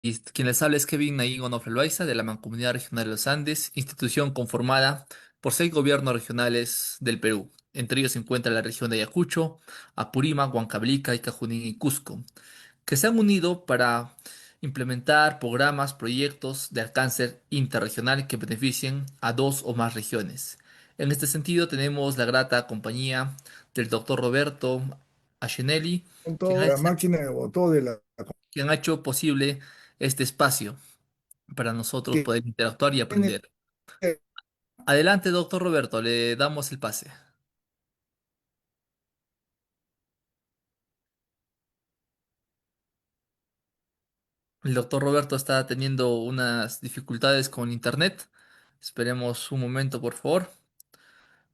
Y quien les habla es Kevin Naín Onofre Loaiza de la Mancomunidad Regional de los Andes, institución conformada por 6 gobiernos regionales del Perú. Entre ellos se encuentra la región de Ayacucho, Apurímac, Huancavelica, Junín y Cusco, que se han unido para implementar programas, proyectos de alcance interregional que beneficien a dos o más regiones. En este sentido, tenemos la grata compañía del doctor Roberto Acenelli, Con quien toda la máquina de votó de la quien ha hecho posible este espacio para nosotros que poder interactuar y tiene aprender. Adelante, doctor Roberto, le damos el pase. El doctor Roberto está teniendo unas dificultades con internet. Esperemos un momento, por favor.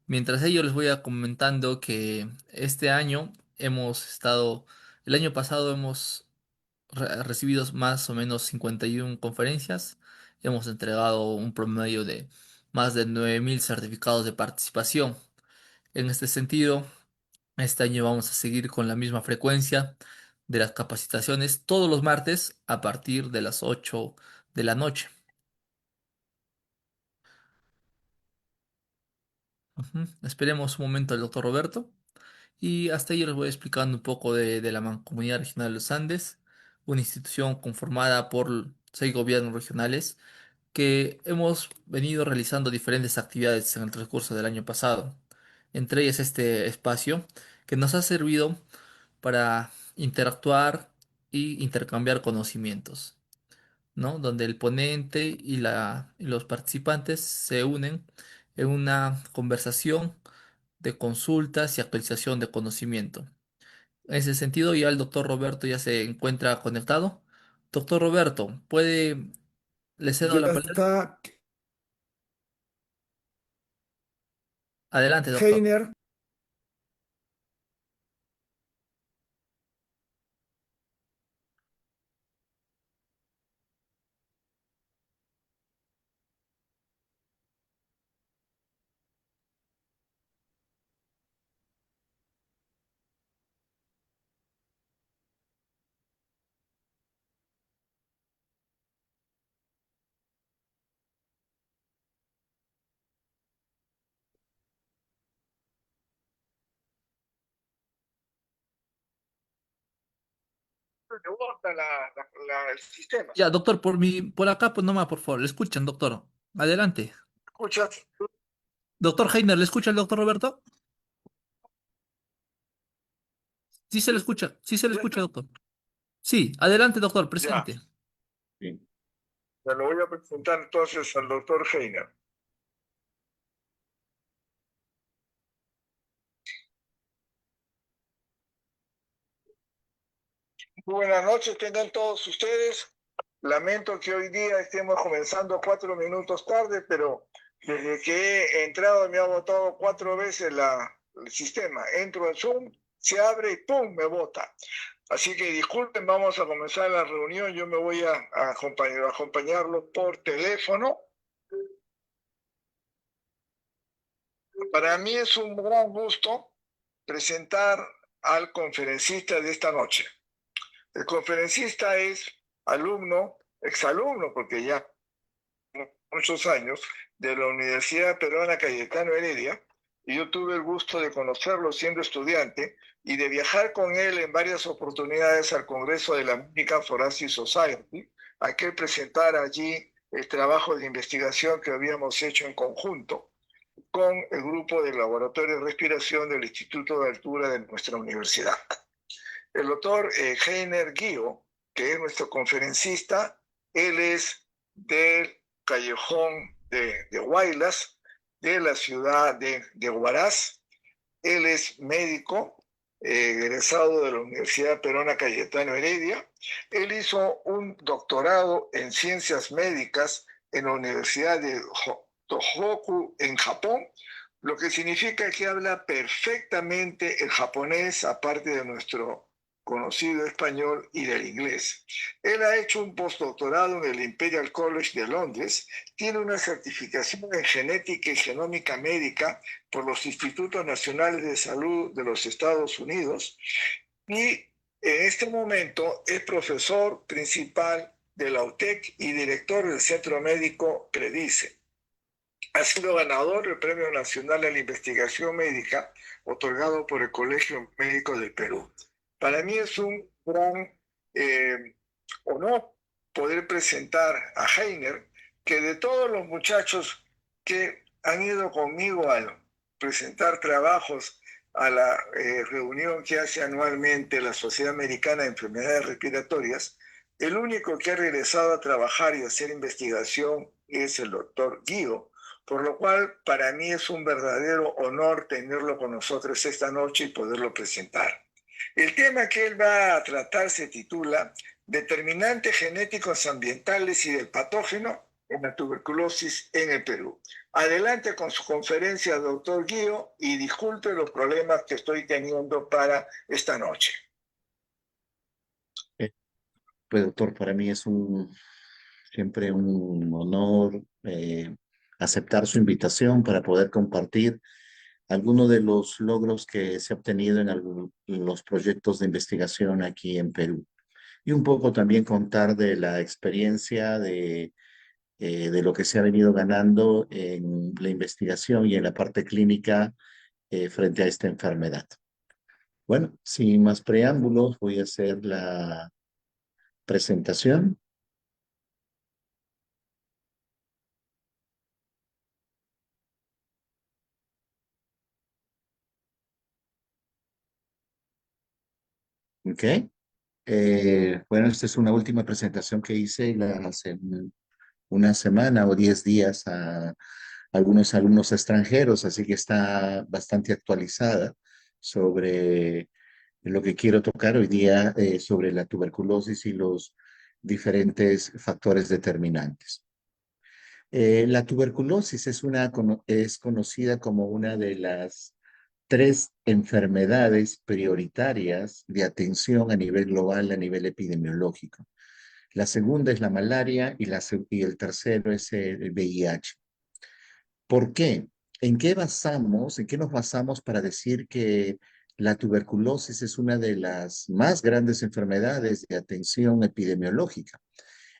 Mientras ello, les voy a comentando que este año el año pasado hemos recibido más o menos 51 conferencias. Hemos entregado un promedio de más de 9.000 certificados de participación. En este sentido, este año vamos a seguir con la misma frecuencia de las capacitaciones todos los martes a partir de las 8 de la noche. Esperemos un momento al doctor Roberto y hasta ahí les voy explicando un poco de la Mancomunidad Regional de los Andes, una institución conformada por 6 gobiernos regionales que hemos venido realizando diferentes actividades en el transcurso del año pasado. Entre ellas este espacio que nos ha servido para interactuar y intercambiar conocimientos, ¿no? Donde el ponente y los participantes se unen en una conversación de consultas y actualización de conocimiento. En ese sentido, ya el doctor Roberto ya se encuentra conectado. Doctor Roberto, le cedo ya la palabra. está Adelante, doctor. Heiner. Le gusta el sistema. Ya, doctor, por acá, pues nomás, por favor, le escuchan, doctor. Adelante. ¿Escuchas? Doctor Heiner, ¿le escucha el doctor Roberto? Sí se le escucha, sí se le escucha, doctor. Sí, adelante, doctor, Ya, presente. sí. Se lo voy a presentar entonces al doctor Heiner. Buenas noches, tengan todos ustedes. Lamento que hoy día estemos comenzando 4 minutos tarde, pero desde que he entrado me ha votado 4 veces el sistema. Entro en Zoom, se abre y ¡pum! Me vota. Así que disculpen, vamos a comenzar la reunión. Yo me voy a acompañarlos por teléfono. Para mí es un gran gusto presentar al conferencista de esta noche. El conferencista es alumno, exalumno, porque ya muchos años, de la Universidad Peruana Cayetano Heredia, y yo tuve el gusto de conocerlo siendo estudiante y de viajar con él en varias oportunidades al Congreso de la American Thoracic Society, a que él presentara allí el trabajo de investigación que habíamos hecho en conjunto con el grupo del Laboratorio de Respiración del Instituto de Altura de nuestra universidad. El doctor Heiner Guío, que es nuestro conferencista, él es del Callejón de Huaylas, de la ciudad de Huaraz. Él es médico, egresado de la Universidad Peruana Cayetano Heredia. Él hizo un doctorado en ciencias médicas en la Universidad de Tohoku en Japón, lo que significa que habla perfectamente el japonés, aparte de nuestro conocido español y del inglés. Él ha hecho un postdoctorado en el Imperial College de Londres, tiene una certificación en genética y genómica médica por los Institutos Nacionales de Salud de los Estados Unidos y en este momento es profesor principal de la UTEC y director del Centro Médico Predice. Ha sido ganador del Premio Nacional a la Investigación Médica otorgado por el Colegio Médico del Perú. Para mí es un gran honor poder presentar a Heiner, que de todos los muchachos que han ido conmigo a presentar trabajos a la reunión que hace anualmente la Sociedad Americana de Enfermedades Respiratorias, el único que ha regresado a trabajar y hacer investigación es el doctor Guido, por lo cual para mí es un verdadero honor tenerlo con nosotros esta noche y poderlo presentar. El tema que él va a tratar se titula Determinantes genéticos ambientales y del patógeno en la tuberculosis en el Perú. Adelante con su conferencia, doctor Guío, y disculpe los problemas que estoy teniendo para esta noche. Eh, Pues doctor, para mí es siempre un honor aceptar su invitación para poder compartir algunos de los logros que se ha obtenido en los proyectos de investigación aquí en Perú. Y un poco también contar de la experiencia de lo que se ha venido ganando en la investigación y en la parte clínica frente a esta enfermedad. Bueno, sin más preámbulos, voy a hacer la presentación. ¿Ok? Bueno, esta es una última presentación que hice hace una semana o 10 días a algunos alumnos extranjeros, así que está bastante actualizada sobre lo que quiero tocar hoy día sobre la tuberculosis y los diferentes factores determinantes. La tuberculosis es conocida como una de las tres enfermedades prioritarias de atención a nivel global, a nivel epidemiológico. La segunda es la malaria y el tercero es el VIH. ¿Por qué? En qué nos basamos para decir que la tuberculosis es una de las más grandes enfermedades de atención epidemiológica?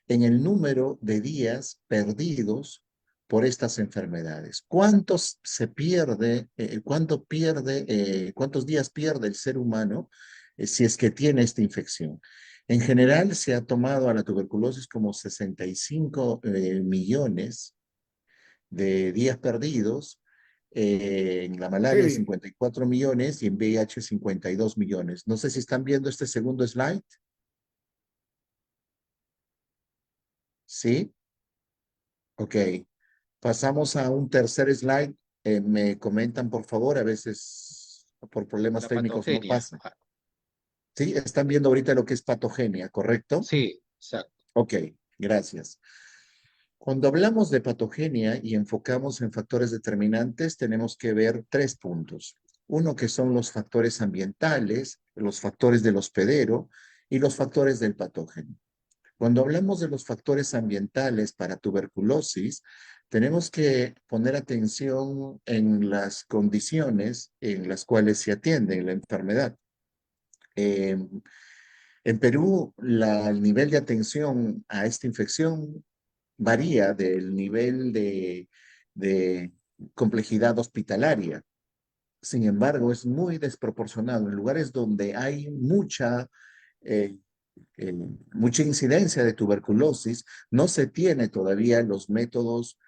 En el número de días perdidos por estas enfermedades. ¿Cuántos se pierde, cuántos días pierde el ser humano si es que tiene esta infección? En general se ha tomado a la tuberculosis como 65 millones de días perdidos, en la malaria Sí, 54 millones y en VIH 52 millones. No sé si están viendo este segundo slide. ¿Sí? Ok. Pasamos a un tercer slide. Me comentan, por favor, a veces por problemas La técnicos no patogenia. pasa. Sí, están viendo ahorita lo que es patogenia, ¿correcto? Sí, exacto. Ok, gracias. Cuando hablamos de patogenia y enfocamos en factores determinantes, tenemos que ver tres puntos. Uno que son los factores ambientales, los factores del hospedero y los factores del patógeno. Cuando hablamos de los factores ambientales para tuberculosis, tenemos que poner atención en las condiciones en las cuales se atiende la enfermedad. Eh, en Perú, el nivel de atención a esta infección varía del nivel de complejidad hospitalaria. Sin embargo, es muy desproporcionado. En lugares donde hay eh, eh, mucha incidencia de tuberculosis, no se tiene todavía los métodos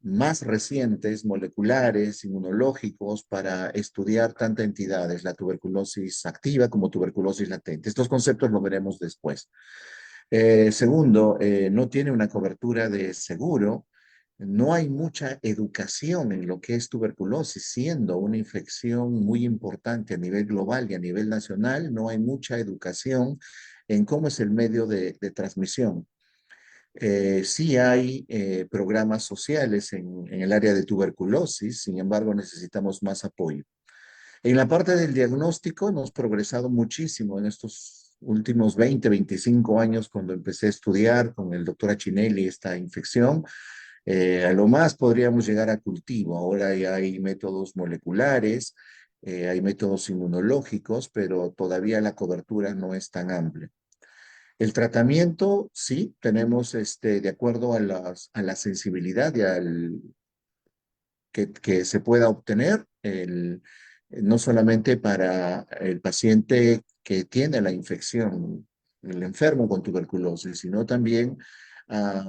más recientes, moleculares, inmunológicos, para estudiar tantas entidades, la tuberculosis activa como tuberculosis latente. Estos conceptos lo veremos después. Segundo, no tiene una cobertura de seguro. No hay mucha educación en lo que es tuberculosis, siendo una infección muy importante a nivel global y a nivel nacional. No hay mucha educación en cómo es el medio de transmisión. Sí hay programas sociales en el área de tuberculosis, sin embargo necesitamos más apoyo. En la parte del diagnóstico hemos progresado muchísimo en estos últimos 20, 25 años cuando empecé a estudiar con el doctor Achinelli esta infección. A lo más podríamos llegar a cultivo. Ahora ya hay métodos moleculares, hay métodos inmunológicos, pero todavía la cobertura no es tan amplia. El tratamiento, sí, tenemos de acuerdo a la sensibilidad y que se pueda obtener, no solamente para el paciente que tiene la infección, el enfermo con tuberculosis, sino también a,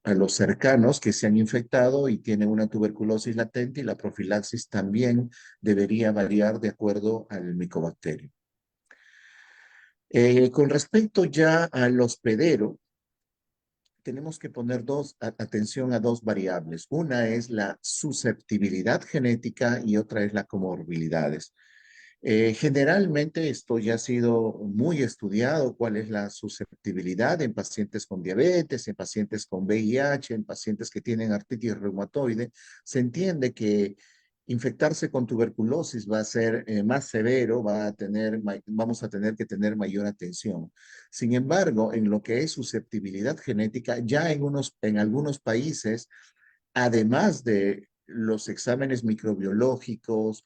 a los cercanos que se han infectado y tienen una tuberculosis latente, y la profilaxis también debería variar de acuerdo al micobacterio. Con respecto ya al hospedero, tenemos que poner atención a dos variables. Una es la susceptibilidad genética y otra es las comorbilidades. Generalmente esto ya ha sido muy estudiado, cuál es la susceptibilidad en pacientes con diabetes, en pacientes con VIH, en pacientes que tienen artritis reumatoide. Se entiende que infectarse con tuberculosis va a ser más severo, vamos a tener que tener mayor atención. Sin embargo, en lo que es susceptibilidad genética, ya en algunos países, además de los exámenes microbiológicos,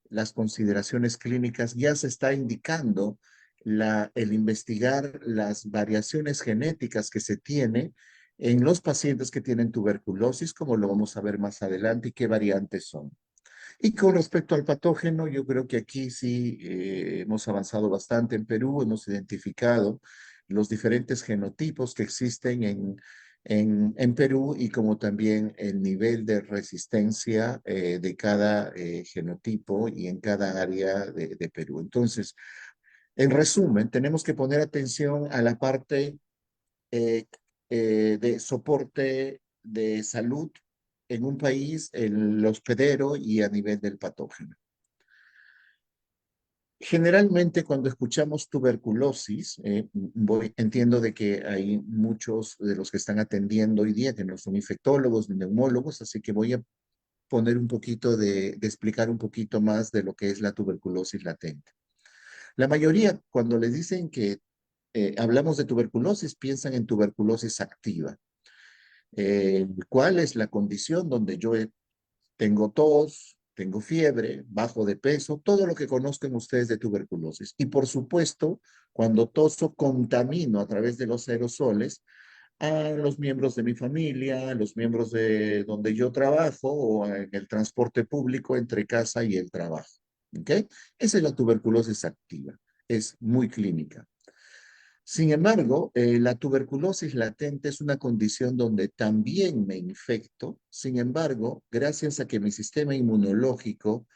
las consideraciones clínicas, ya se está indicando el investigar las variaciones genéticas que se tiene en los pacientes que tienen tuberculosis, como lo vamos a ver más adelante, y qué variantes son. Y con respecto al patógeno, yo creo que aquí sí hemos avanzado bastante en Perú, hemos identificado los diferentes genotipos que existen en Perú, y como también el nivel de resistencia de cada genotipo y en cada área de Perú. Entonces, en resumen, tenemos que poner atención a la parte eh, de soporte de salud en un país, el hospedero y a nivel del patógeno. Generalmente cuando escuchamos tuberculosis, entiendo de que hay muchos de los que están atendiendo hoy día que no son infectólogos ni neumólogos, así que voy a poner un poquito de explicar un poquito más de lo que es la tuberculosis latente. La mayoría, cuando les dicen que hablamos de tuberculosis, piensan en tuberculosis activa. ¿Cuál es la condición donde tengo tos, tengo fiebre, bajo de peso, todo lo que conozcan ustedes de tuberculosis? Y por supuesto, cuando toso, contamino a través de los aerosoles a los miembros de mi familia, a los miembros de donde yo trabajo o en el transporte público entre casa y el trabajo. ¿Ok? Esa es la tuberculosis activa. Es muy clínica. Sin embargo, la tuberculosis latente es una condición donde también me infecto. Sin embargo, gracias a que mi sistema inmunológico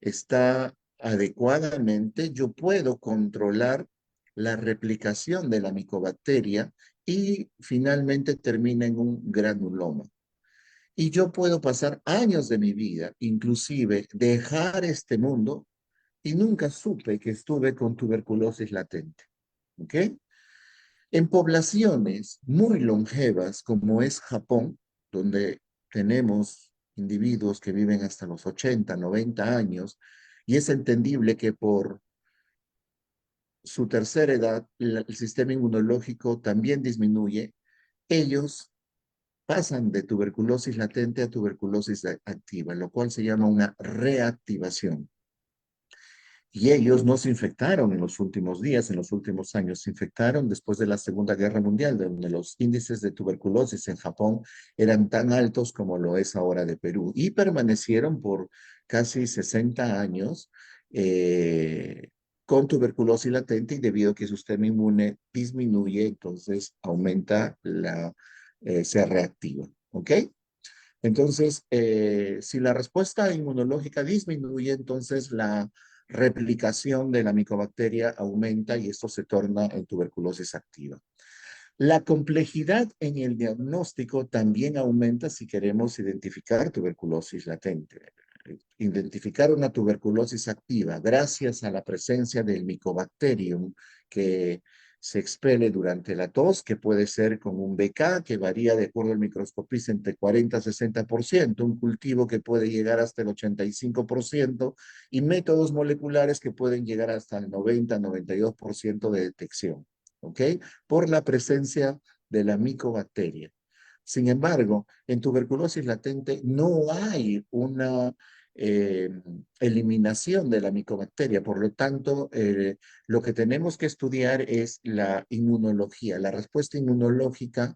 está adecuadamente, yo puedo controlar la replicación de la micobacteria y finalmente termina en un granuloma. Y yo puedo pasar años de mi vida, inclusive dejar este mundo, y nunca supe que estuve con tuberculosis latente. ¿Ok? En poblaciones muy longevas como es Japón, donde tenemos individuos que viven hasta los 80, 90 años, y es entendible que por su tercera edad el sistema inmunológico también disminuye, ellos pasan de tuberculosis latente a tuberculosis activa, lo cual se llama una reactivación. Y ellos no se infectaron en los últimos días, en los últimos años, se infectaron después de la Segunda Guerra Mundial, donde los índices de tuberculosis en Japón eran tan altos como lo es ahora de Perú, y permanecieron por casi 60 años con tuberculosis latente, y debido a que su sistema inmune disminuye, entonces aumenta se reactiva. ¿Ok? Entonces, si la respuesta inmunológica disminuye, entonces la replicación de la micobacteria aumenta y esto se torna en tuberculosis activa. La complejidad en el diagnóstico también aumenta si queremos identificar tuberculosis latente. Identificar una tuberculosis activa gracias a la presencia del Mycobacterium que se expele durante la tos, que puede ser con un BK que varía de acuerdo al microscopista entre 40 a 60%, un cultivo que puede llegar hasta el 85%, y métodos moleculares que pueden llegar hasta el 90-92% de detección. ¿Ok? Por la presencia de la micobacteria. Sin embargo, en tuberculosis latente no hay una eh, eliminación de la micobacteria. Por lo tanto, lo que tenemos que estudiar es la inmunología, la respuesta inmunológica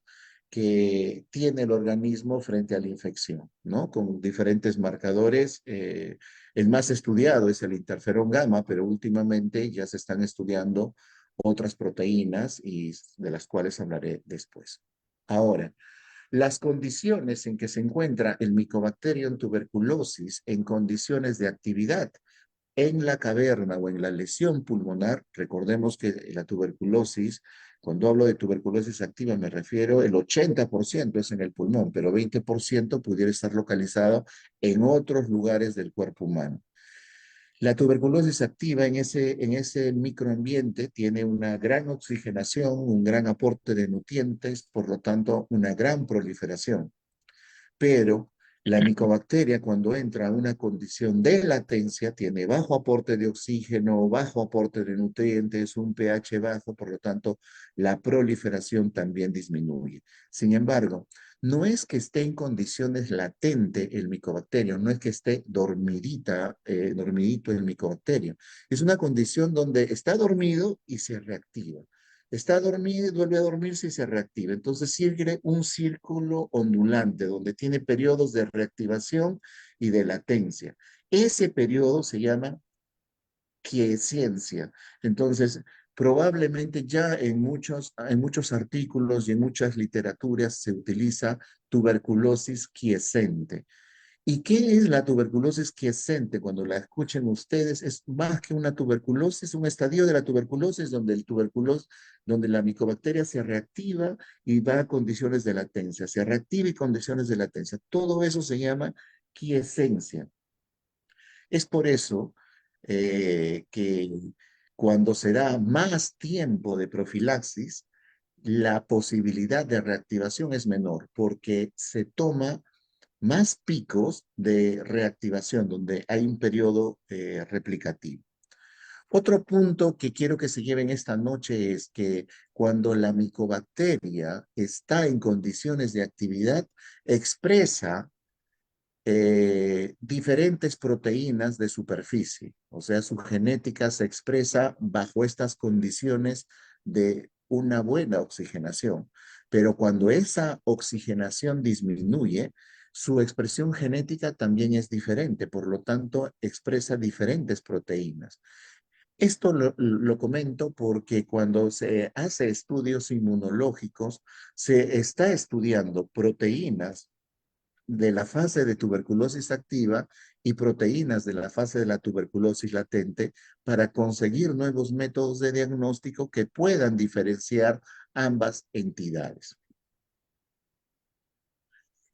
que tiene el organismo frente a la infección, ¿no? Con diferentes marcadores. El más estudiado es el interferón gamma, pero últimamente ya se están estudiando otras proteínas y de las cuales hablaré después. Ahora, las condiciones en que se encuentra el Mycobacterium tuberculosis en condiciones de actividad en la caverna o en la lesión pulmonar, recordemos que la tuberculosis, cuando hablo de tuberculosis activa me refiero, el 80% es en el pulmón, pero 20% pudiera estar localizado en otros lugares del cuerpo humano. La tuberculosis activa en ese microambiente tiene una gran oxigenación, un gran aporte de nutrientes, por lo tanto, una gran proliferación. Pero la micobacteria cuando entra a una condición de latencia tiene bajo aporte de oxígeno, bajo aporte de nutrientes, un pH bajo, por lo tanto la proliferación también disminuye. Sin embargo, no es que esté en condiciones latente el micobacterio, no es que esté dormidito el micobacterio. Es una condición donde está dormido y se reactiva. Está dormido y vuelve a dormirse y se reactiva. Entonces sigue un círculo ondulante donde tiene periodos de reactivación y de latencia. Ese periodo se llama quiescencia. Entonces, probablemente ya en muchos artículos y en muchas literaturas se utiliza tuberculosis quiescente. ¿Y qué es la tuberculosis quiescente? Cuando la escuchen ustedes, es más que una tuberculosis, un estadio de la tuberculosis donde la micobacteria se reactiva y va a condiciones de latencia, se reactiva y condiciones de latencia. Todo eso se llama quiescencia. Es por eso que cuando se da más tiempo de profilaxis, la posibilidad de reactivación es menor porque se toma más picos de reactivación, donde hay un periodo replicativo. Otro punto que quiero que se lleven esta noche es que cuando la micobacteria está en condiciones de actividad, expresa diferentes proteínas de superficie, o sea, su genética se expresa bajo estas condiciones de una buena oxigenación. Pero cuando esa oxigenación disminuye, su expresión genética también es diferente, por lo tanto, expresa diferentes proteínas. Esto lo comento porque cuando se hace estudios inmunológicos, se está estudiando proteínas de la fase de tuberculosis activa y proteínas de la fase de la tuberculosis latente para conseguir nuevos métodos de diagnóstico que puedan diferenciar ambas entidades.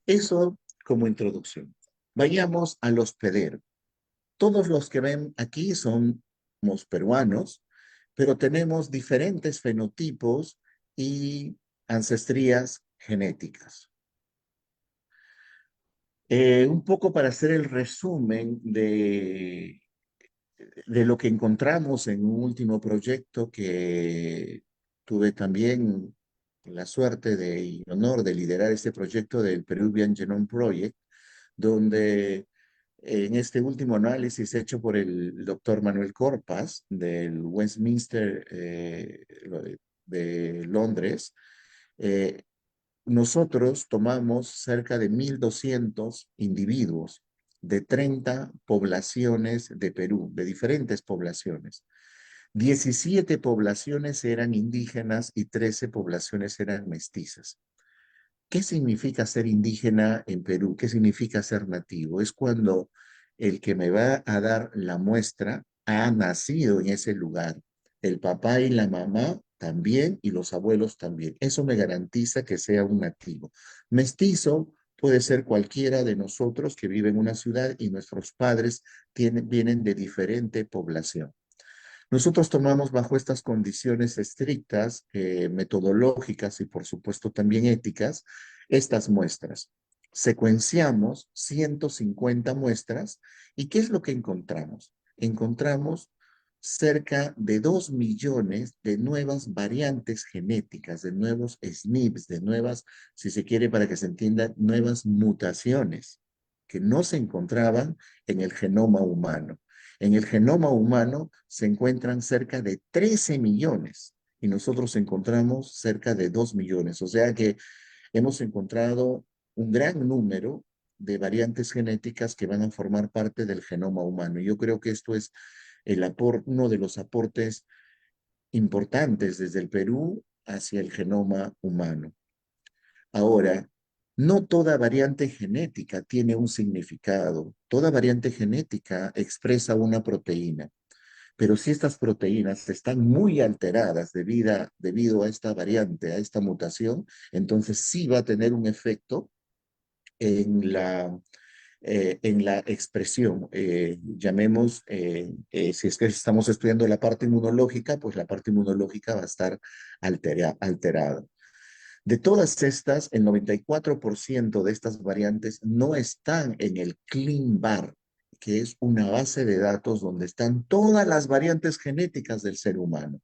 Eso como introducción. Vayamos al hospedero. Todos los que ven aquí somos peruanos, pero tenemos diferentes fenotipos y ancestrías genéticas. Un poco para hacer el resumen de lo que encontramos en un último proyecto que tuve también la suerte y honor de liderar este proyecto del Peruvian Genome Project, donde en este último análisis hecho por el doctor Manuel Corpas del Westminster de Londres, eh, nosotros tomamos cerca de 1.200 individuos de 30 poblaciones de Perú, de diferentes poblaciones. 17 poblaciones eran indígenas y 13 poblaciones eran mestizas. ¿Qué significa ser indígena en Perú? ¿Qué significa ser nativo? Es cuando el que me va a dar la muestra ha nacido en ese lugar. El papá y la mamá también y los abuelos también. Eso me garantiza que sea un nativo. Mestizo puede ser cualquiera de nosotros que vive en una ciudad y nuestros padres vienen de diferente población. Nosotros tomamos bajo estas condiciones estrictas, metodológicas y por supuesto también éticas, estas muestras. Secuenciamos 150 muestras y ¿qué es lo que encontramos? Encontramos cerca de 2 millones de nuevas variantes genéticas, de nuevos SNPs, de nuevas, si se quiere para que se entienda, nuevas mutaciones. que no se encontraban en el genoma humano. En el genoma humano se encuentran cerca de 13 millones y nosotros encontramos cerca de 2 millones. O sea que hemos encontrado un gran número de variantes genéticas que van a formar parte del genoma humano. Yo creo que esto es uno de los aportes importantes desde el Perú hacia el genoma humano. Ahora, no toda variante genética tiene un significado. Toda variante genética expresa una proteína, pero si estas proteínas están muy alteradas debido a esta variante, a esta mutación, entonces sí va a tener un efecto en la expresión. Si es que estamos estudiando la parte inmunológica, pues la parte inmunológica va a estar alterada. De todas estas, el 94% de estas variantes no están en el ClinVar, que es una base de datos donde están todas las variantes genéticas del ser humano.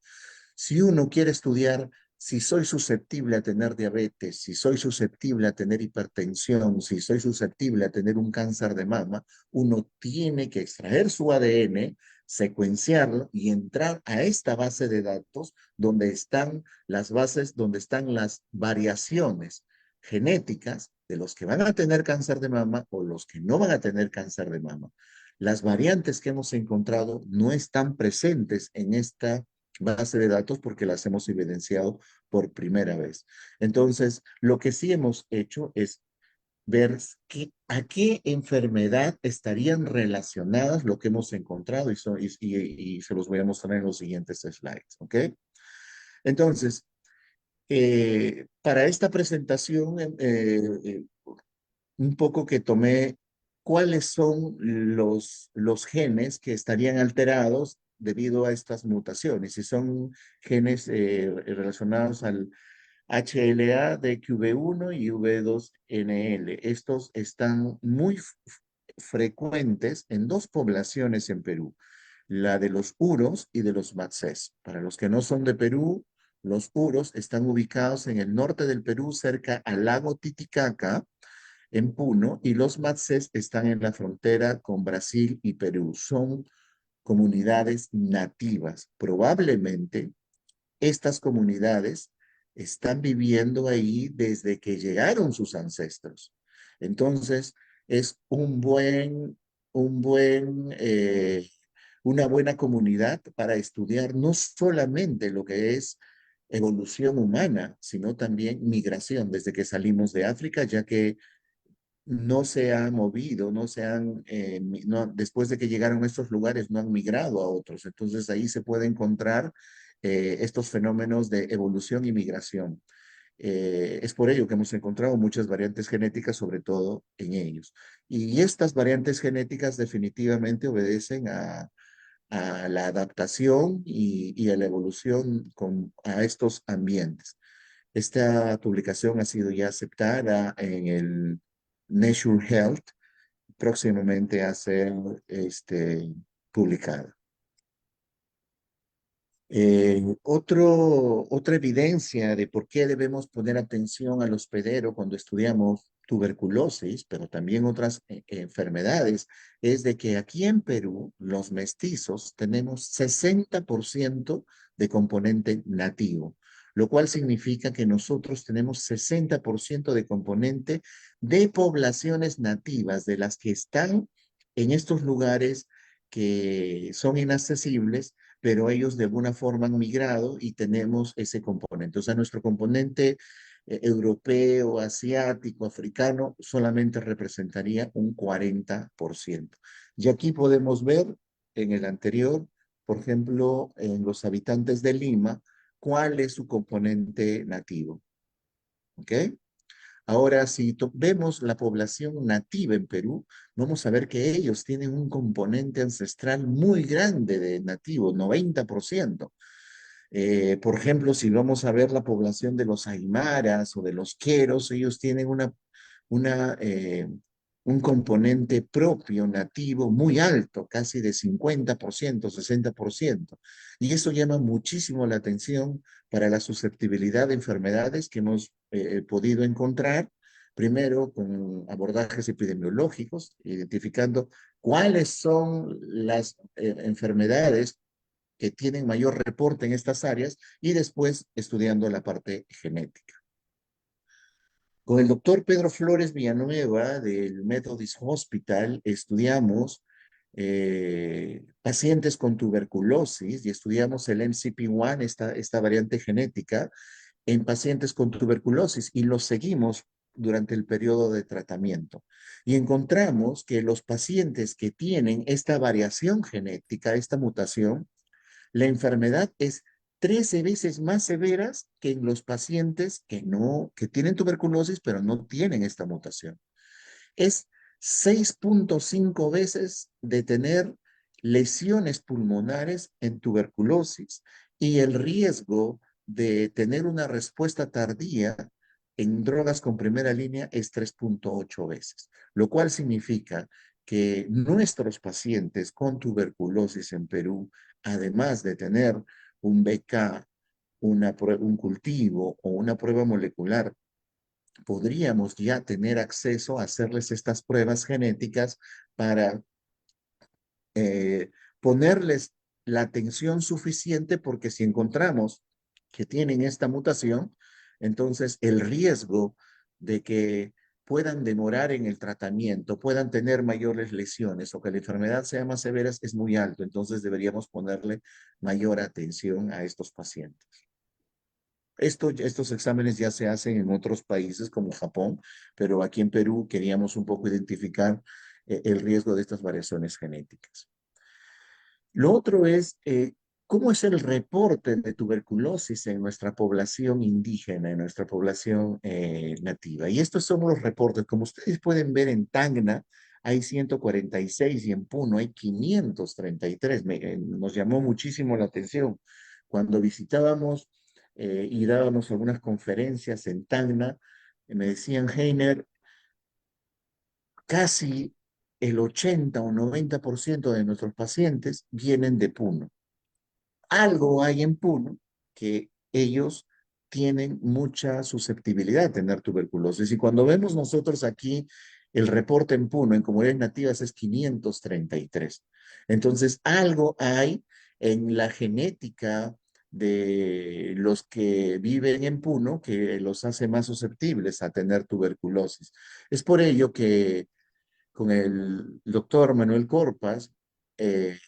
Si uno quiere estudiar si soy susceptible a tener diabetes, si soy susceptible a tener hipertensión, si soy susceptible a tener un cáncer de mama, uno tiene que extraer su ADN, secuenciarlo y entrar a esta base de datos donde están las bases, donde están las variaciones genéticas de los que van a tener cáncer de mama o los que no van a tener cáncer de mama. Las variantes que hemos encontrado no están presentes en esta base de datos porque las hemos evidenciado por primera vez. Entonces, lo que sí hemos hecho es ver a qué enfermedad estarían relacionadas lo que hemos encontrado y se los voy a mostrar en los siguientes slides, ¿ok? Entonces, para esta presentación, un poco que tomé cuáles son los genes que estarían alterados debido a estas mutaciones. Si son genes relacionados al HLA, DQV1 y V2NL. Estos están muy frecuentes en dos poblaciones en Perú, la de los Uros y de los Matsés. Para los que no son de Perú, los Uros están ubicados en el norte del Perú, cerca al lago Titicaca, en Puno, y los Matsés están en la frontera con Brasil y Perú. Son comunidades nativas. Probablemente estas comunidades están viviendo ahí desde que llegaron sus ancestros. Entonces, es una buena comunidad para estudiar no solamente lo que es evolución humana, sino también migración desde que salimos de África, ya que no se han movido, después de que llegaron a estos lugares, no han migrado a otros. Entonces ahí se puede encontrar estos fenómenos de evolución y migración. Es por ello que hemos encontrado muchas variantes genéticas, sobre todo en ellos. Y estas variantes genéticas definitivamente obedecen a la adaptación y a la evolución a estos ambientes. Esta publicación ha sido ya aceptada en el Nature Health, próximamente a ser publicada. Otra evidencia de por qué debemos poner atención al hospedero cuando estudiamos tuberculosis, pero también otras enfermedades, es de que aquí en Perú, los mestizos tenemos 60% de componente nativo, lo cual significa que nosotros tenemos 60% de componente de poblaciones nativas, de las que están en estos lugares que son inaccesibles, pero ellos de alguna forma han migrado y tenemos ese componente. O sea, nuestro componente europeo, asiático, africano, solamente representaría un 40%. Y aquí podemos ver en el anterior, por ejemplo, en los habitantes de Lima, cuál es su componente nativo. ¿Ok? Ahora, si vemos la población nativa en Perú, vamos a ver que ellos tienen un componente ancestral muy grande de nativos, 90%. Por ejemplo, si vamos a ver la población de los aymaras o de los queros, ellos tienen una, eh, un componente propio, nativo, muy alto, casi de 50%, 60%. Y eso llama muchísimo la atención para la susceptibilidad de enfermedades que hemos podido encontrar primero con abordajes epidemiológicos, identificando cuáles son las enfermedades que tienen mayor reporte en estas áreas y después estudiando la parte genética. Con el doctor Pedro Flores Villanueva del Methodist Hospital estudiamos pacientes con tuberculosis y estudiamos el MCP1, esta variante genética, en pacientes con tuberculosis y los seguimos durante el periodo de tratamiento. Y encontramos que los pacientes que tienen esta variación genética, esta mutación, la enfermedad es 13 veces más severas que en los pacientes que tienen tuberculosis, pero no tienen esta mutación. Es 6.5 veces de tener lesiones pulmonares en tuberculosis y el riesgo de tener una respuesta tardía en drogas con primera línea es 3.8 veces, lo cual significa que nuestros pacientes con tuberculosis en Perú, además de tener un BK, un cultivo o una prueba molecular, podríamos ya tener acceso a hacerles estas pruebas genéticas para ponerles la atención suficiente, porque si encontramos que tienen esta mutación, entonces el riesgo de que puedan demorar en el tratamiento, puedan tener mayores lesiones o que la enfermedad sea más severa es muy alto. Entonces deberíamos ponerle mayor atención a estos pacientes. Estos exámenes ya se hacen en otros países como Japón, pero aquí en Perú queríamos un poco identificar el riesgo de estas variaciones genéticas. Lo otro es, ¿cómo es el reporte de tuberculosis en nuestra población indígena, en nuestra población nativa? Y estos son los reportes. Como ustedes pueden ver, en Tacna hay 146 y en Puno hay 533. Nos llamó muchísimo la atención. Cuando visitábamos y dábamos algunas conferencias en Tacna, me decían, Heiner, casi el 80 o 90% de nuestros pacientes vienen de Puno. Algo hay en Puno que ellos tienen mucha susceptibilidad de tener tuberculosis. Y cuando vemos nosotros aquí el reporte en Puno, en comunidades nativas, es 533. Entonces, algo hay en la genética de los que viven en Puno que los hace más susceptibles a tener tuberculosis. Es por ello que con el doctor Manuel Corpas, eh,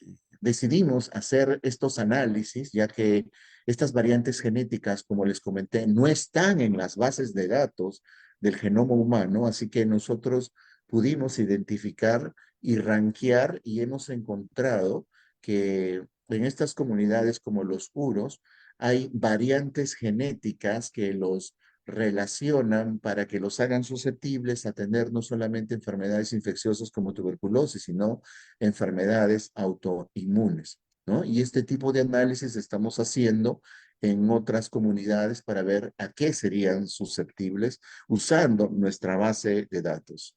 decidimos hacer estos análisis, ya que estas variantes genéticas, como les comenté, no están en las bases de datos del genoma humano, así que nosotros pudimos identificar y rankear y hemos encontrado que en estas comunidades como los puros hay variantes genéticas que los relacionan para que los hagan susceptibles a tener no solamente enfermedades infecciosas como tuberculosis, sino enfermedades autoinmunes, ¿no? Y este tipo de análisis estamos haciendo en otras comunidades para ver a qué serían susceptibles usando nuestra base de datos.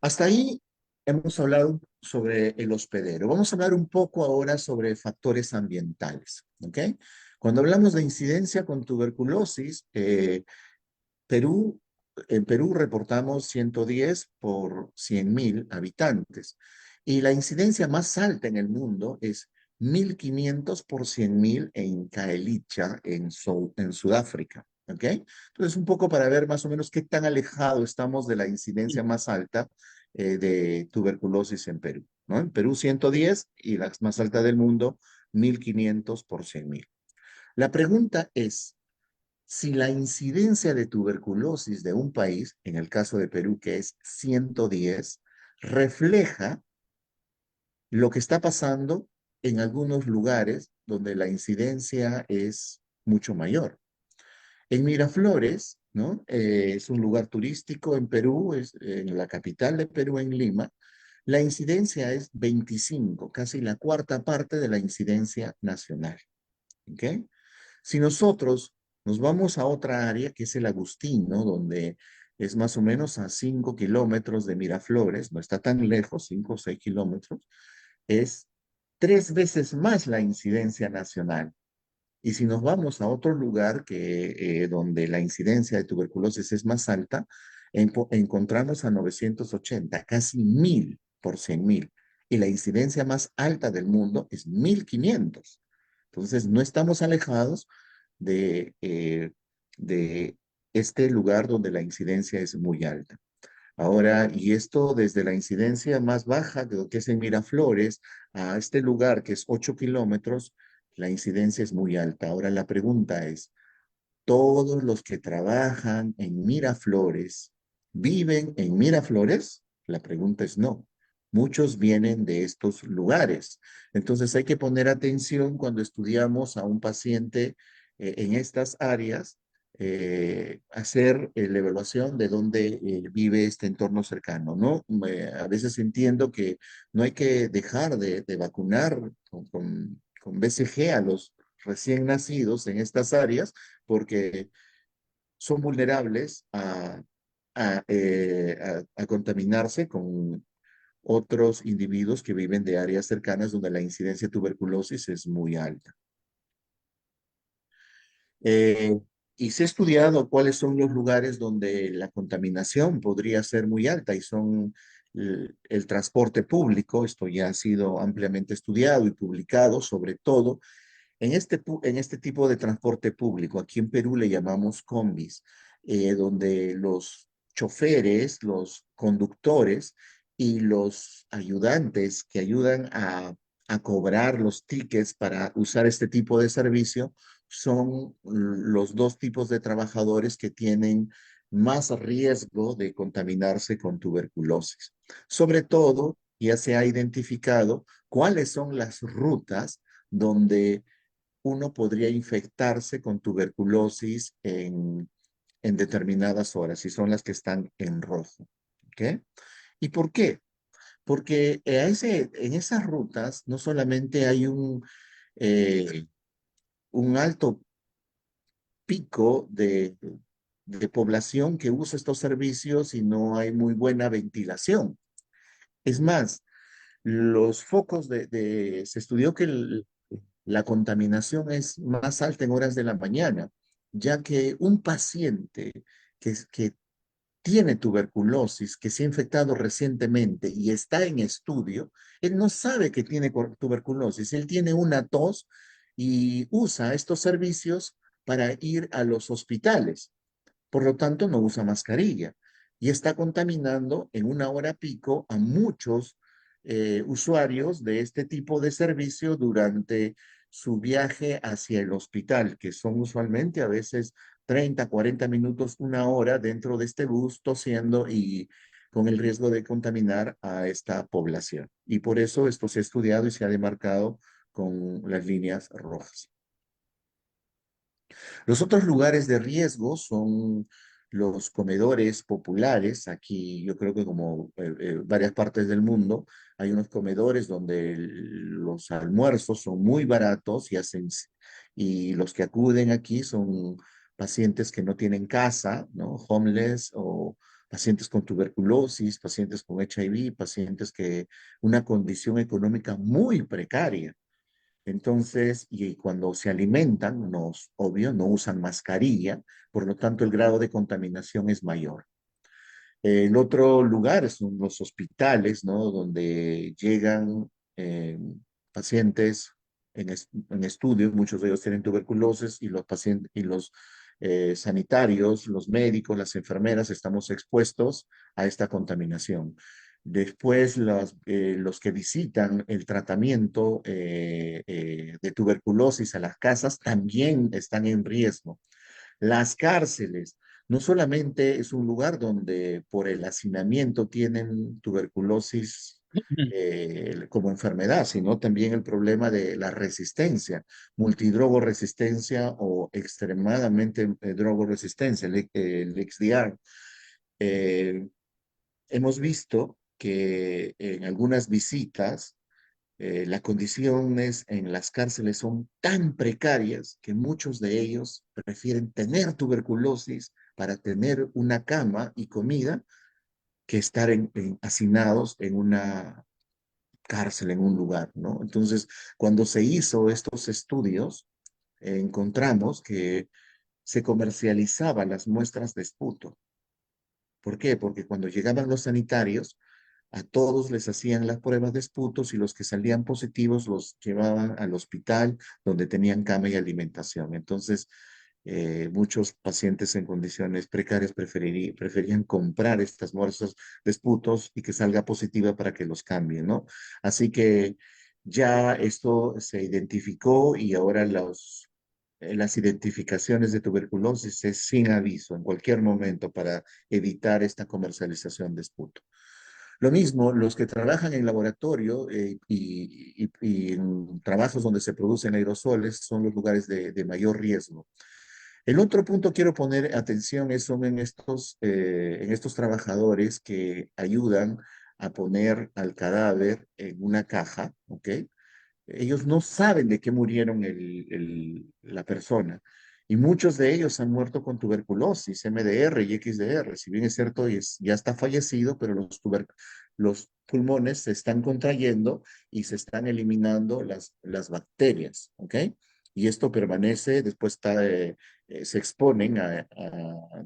Hasta ahí hemos hablado sobre el hospedero. Vamos a hablar un poco ahora sobre factores ambientales, ¿ok? Cuando hablamos de incidencia con tuberculosis, Perú, en Perú reportamos 110 por 100.000 habitantes y la incidencia más alta en el mundo es 1.500 por 100.000 en Kaelicha, en Sudáfrica. ¿Ok? Entonces, un poco para ver más o menos qué tan alejado estamos de la incidencia más alta de tuberculosis en Perú, ¿no? En Perú 110 y la más alta del mundo 1.500 por 100.000. La pregunta es, si la incidencia de tuberculosis de un país, en el caso de Perú, que es 110, refleja lo que está pasando en algunos lugares donde la incidencia es mucho mayor. En Miraflores, ¿no? Es un lugar turístico en Perú, es en la capital de Perú, en Lima. La incidencia es 25, casi la cuarta parte de la incidencia nacional. ¿Ok? Si nosotros nos vamos a otra área, que es el Agustino, donde es más o menos a 5 kilómetros de Miraflores, no está tan lejos, 5 o 6 kilómetros, es 3 veces más la incidencia nacional. Y si nos vamos a otro lugar donde la incidencia de tuberculosis es más alta, encontramos a 980, casi 1000 por 100.000. Y la incidencia más alta del mundo es 1500. Entonces, no estamos alejados de este lugar donde la incidencia es muy alta. Ahora, y esto desde la incidencia más baja, que es en Miraflores, a este lugar que es 8 kilómetros, la incidencia es muy alta. Ahora la pregunta es, ¿todos los que trabajan en Miraflores viven en Miraflores? La pregunta es no. Muchos vienen de estos lugares. Entonces hay que poner atención cuando estudiamos a un paciente en estas áreas, hacer la evaluación de dónde vive este entorno cercano, ¿no? A veces entiendo que no hay que dejar de vacunar con BCG a los recién nacidos en estas áreas, porque son vulnerables a contaminarse con otros individuos que viven de áreas cercanas donde la incidencia de tuberculosis es muy alta. Eh, y se ha estudiado cuáles son los lugares donde la contaminación podría ser muy alta y son el transporte público. Esto ya ha sido ampliamente estudiado y publicado, sobre todo en este tipo de transporte público. Aquí en Perú le llamamos combis, donde los choferes, los conductores y los ayudantes que ayudan a cobrar los tickets para usar este tipo de servicio son los dos tipos de trabajadores que tienen más riesgo de contaminarse con tuberculosis. Sobre todo, ya se ha identificado cuáles son las rutas donde uno podría infectarse con tuberculosis en determinadas horas, y son las que están en rojo. ¿Ok? ¿Y por qué? Porque en esas rutas no solamente hay un alto pico de población que usa estos servicios y no hay muy buena ventilación. Es más, los focos se estudió que la contaminación es más alta en horas de la mañana, ya que un paciente que tiene tuberculosis, que se ha infectado recientemente y está en estudio, él no sabe que tiene tuberculosis, él tiene una tos y usa estos servicios para ir a los hospitales. Por lo tanto, no usa mascarilla y está contaminando en una hora pico a muchos usuarios de este tipo de servicio durante su viaje hacia el hospital, que son usualmente a veces 30, 40 minutos, una hora dentro de este bus tosiendo y con el riesgo de contaminar a esta población. Y por eso esto se ha estudiado y se ha demarcado con las líneas rojas. Los otros lugares de riesgo son los comedores populares. Aquí yo creo que como varias partes del mundo, hay unos comedores donde los almuerzos son muy baratos y los que acuden aquí son pacientes que no tienen casa, ¿no? Homeless o pacientes con tuberculosis, pacientes con HIV, pacientes que una condición económica muy precaria. Entonces, y cuando se alimentan, no, obvio, no usan mascarilla, por lo tanto el grado de contaminación es mayor. El otro lugar son los hospitales, ¿no? Donde llegan pacientes en estudio, muchos de ellos tienen tuberculosis y los pacientes y los sanitarios, los médicos, las enfermeras estamos expuestos a esta contaminación. Después, los que visitan el tratamiento de tuberculosis a las casas también están en riesgo. Las cárceles no solamente es un lugar donde por el hacinamiento tienen tuberculosis como enfermedad, sino también el problema de la resistencia, multidrogoresistencia o extremadamente drogoresistencia, el XDR. Eh, Hemos visto que en algunas visitas las condiciones en las cárceles son tan precarias que muchos de ellos prefieren tener tuberculosis para tener una cama y comida que estar hacinados en una cárcel, en un lugar, ¿no? Entonces, cuando se hizo estos estudios, encontramos que se comercializaban las muestras de esputo. ¿Por qué? Porque cuando llegaban los sanitarios, a todos les hacían las pruebas de esputos y los que salían positivos los llevaban al hospital donde tenían cama y alimentación. Entonces, muchos pacientes en condiciones precarias preferían comprar estas muestras de esputos y que salga positiva para que los cambien, ¿no? Así que ya esto se identificó y ahora las identificaciones de tuberculosis es sin aviso en cualquier momento para evitar esta comercialización de esputo. Lo mismo, los que trabajan en laboratorio y en trabajos donde se producen aerosoles son los lugares de mayor riesgo. El otro punto quiero poner atención son en estos trabajadores que ayudan a poner al cadáver en una caja, ¿ok? Ellos no saben de qué murieron la persona. Y muchos de ellos han muerto con tuberculosis, MDR y XDR. Si bien es cierto, ya está fallecido, pero los pulmones se están contrayendo y se están eliminando las bacterias, ¿ok? Y esto permanece, después se exponen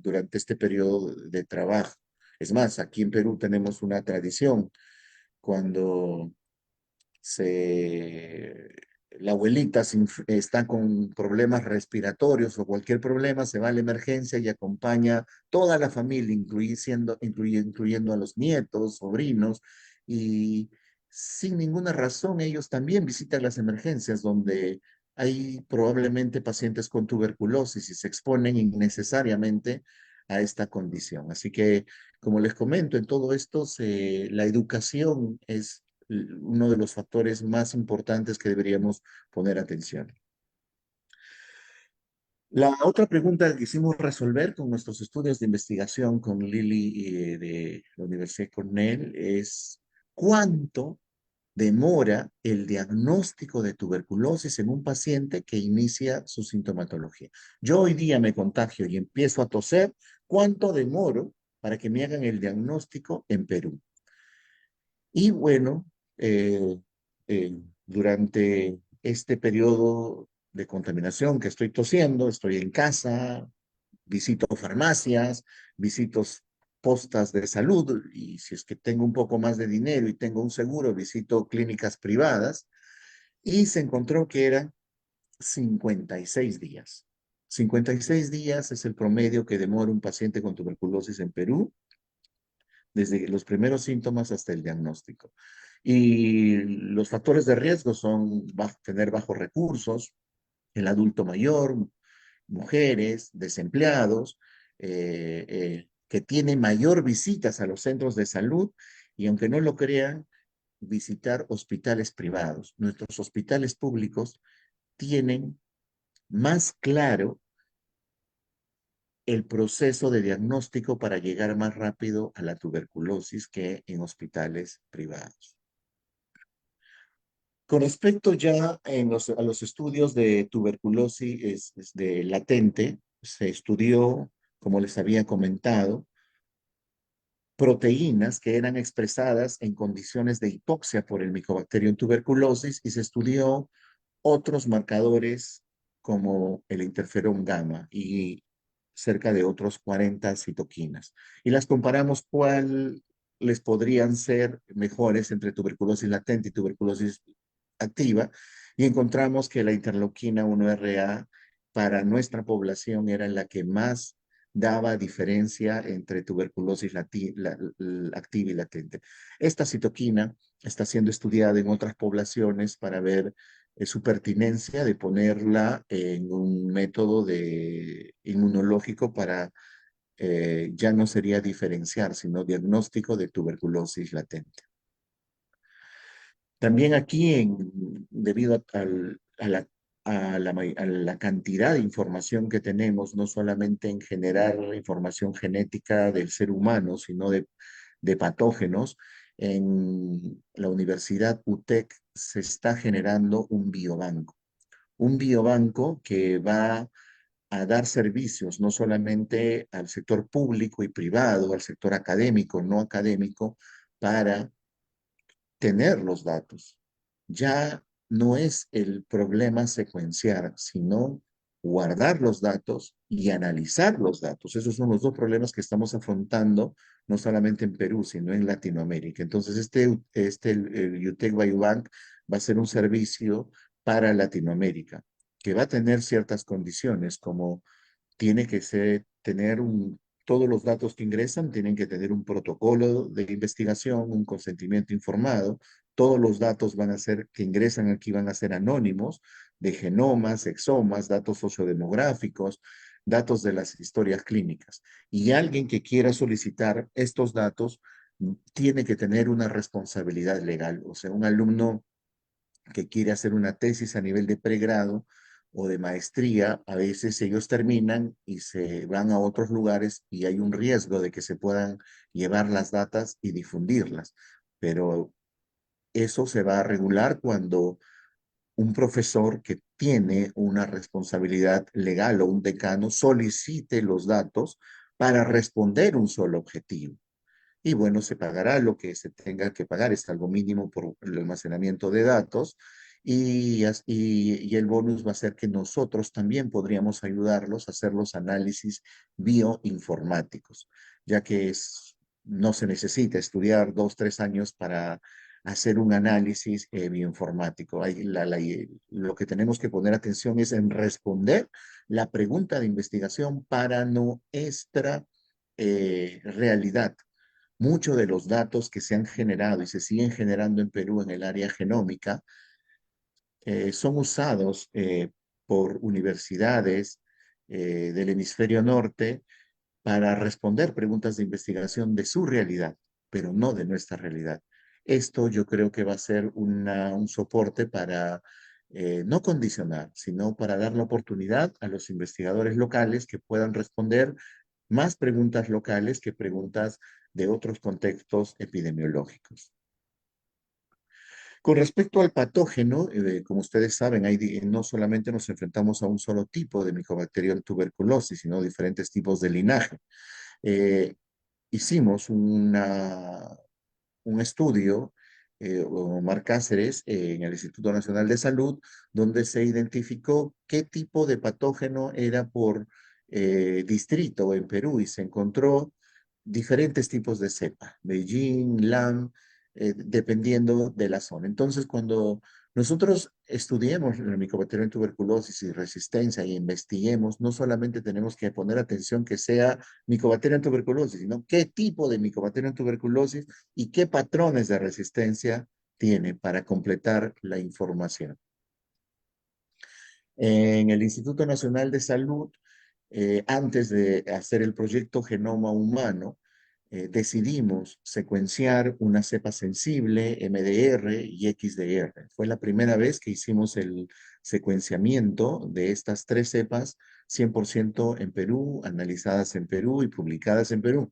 durante este periodo de trabajo. Es más, aquí en Perú tenemos una tradición cuando se, la abuelita está con problemas respiratorios o cualquier problema, se va a la emergencia y acompaña toda la familia, incluyendo a los nietos, sobrinos, y sin ninguna razón ellos también visitan las emergencias donde hay probablemente pacientes con tuberculosis y se exponen innecesariamente a esta condición. Así que, como les comento, en todo esto la educación es uno de los factores más importantes que deberíamos poner atención. La otra pregunta que quisimos resolver con nuestros estudios de investigación con Lili de la Universidad de Cornell es ¿cuánto demora el diagnóstico de tuberculosis en un paciente que inicia su sintomatología? Yo hoy día me contagio y empiezo a toser, ¿cuánto demoro para que me hagan el diagnóstico en Perú? Y bueno, eh, durante este periodo de contaminación que estoy tosiendo, estoy en casa, visito farmacias, visito postas de salud y si es que tengo un poco más de dinero y tengo un seguro, visito clínicas privadas y se encontró que eran 56 días. 56 días es el promedio que demora un paciente con tuberculosis en Perú desde los primeros síntomas hasta el diagnóstico. Y los factores de riesgo son tener bajos recursos, el adulto mayor, mujeres, desempleados, que tienen mayor visitas a los centros de salud y aunque no lo crean, visitar hospitales privados. Nuestros hospitales públicos tienen más claro el proceso de diagnóstico para llegar más rápido a la tuberculosis que en hospitales privados. Con respecto ya a los estudios de tuberculosis de latente, se estudió, como les había comentado, proteínas que eran expresadas en condiciones de hipoxia por el Mycobacterium tuberculosis y se estudió otros marcadores como el interferón gamma y cerca de otros 40 citoquinas. Y las comparamos cuáles podrían ser mejores entre tuberculosis latente y tuberculosis activa y encontramos que la interleuquina 1RA para nuestra población era la que más daba diferencia entre tuberculosis activa y latente. Esta citoquina está siendo estudiada en otras poblaciones para ver su pertinencia de ponerla en un método inmunológico para ya no sería diferenciar, sino diagnóstico de tuberculosis latente. También aquí, debido a la cantidad de información que tenemos, no solamente en generar información genética del ser humano, sino de patógenos, en la Universidad UTEC se está generando un biobanco que va a dar servicios no solamente al sector público y privado, al sector académico, no académico, para tener los datos. Ya no es el problema secuenciar, sino guardar los datos y analizar los datos. Esos son los dos problemas que estamos afrontando, no solamente en Perú, sino en Latinoamérica. Entonces, el UTEC Biobank va a ser un servicio para Latinoamérica, que va a tener ciertas condiciones, como tiene que todos los datos que ingresan tienen que tener un protocolo de investigación, un consentimiento informado. Todos los datos que ingresan aquí van a ser anónimos, de genomas, exomas, datos sociodemográficos, datos de las historias clínicas. Y alguien que quiera solicitar estos datos tiene que tener una responsabilidad legal. O sea, un alumno que quiere hacer una tesis a nivel de pregrado o de maestría, a veces ellos terminan y se van a otros lugares y hay un riesgo de que se puedan llevar las datas y difundirlas. Pero eso se va a regular cuando un profesor que tiene una responsabilidad legal o un decano solicite los datos para responder un solo objetivo. Y bueno, se pagará lo que se tenga que pagar, es algo mínimo por el almacenamiento de datos. Y el bonus va a ser que nosotros también podríamos ayudarlos a hacer los análisis bioinformáticos, ya que no se necesita estudiar 2, 3 años para hacer un análisis bioinformático. Lo que tenemos que poner atención es en responder la pregunta de investigación para nuestra realidad. Muchos de los datos que se han generado y se siguen generando en Perú en el área genómica son usados por universidades del hemisferio norte para responder preguntas de investigación de su realidad, pero no de nuestra realidad. Esto yo creo que va a ser un soporte para no condicionar, sino para dar la oportunidad a los investigadores locales que puedan responder más preguntas locales que preguntas de otros contextos epidemiológicos. Con respecto al patógeno, como ustedes saben, no solamente nos enfrentamos a un solo tipo de Mycobacterium tuberculosis, sino diferentes tipos de linaje. Eh, Hicimos un estudio, Omar Cáceres, en el Instituto Nacional de Salud, donde se identificó qué tipo de patógeno era por distrito en Perú y se encontró diferentes tipos de cepa, Beijing, LAM, dependiendo de la zona. Entonces, cuando nosotros estudiemos la Mycobacterium tuberculosis y resistencia y investiguemos, no solamente tenemos que poner atención que sea Mycobacterium tuberculosis, sino qué tipo de Mycobacterium tuberculosis y qué patrones de resistencia tiene para completar la información. En el Instituto Nacional de Salud, antes de hacer el proyecto Genoma Humano, decidimos secuenciar una cepa sensible, MDR y XDR. Fue la primera vez que hicimos el secuenciamiento de estas tres cepas 100% en Perú, analizadas en Perú y publicadas en Perú.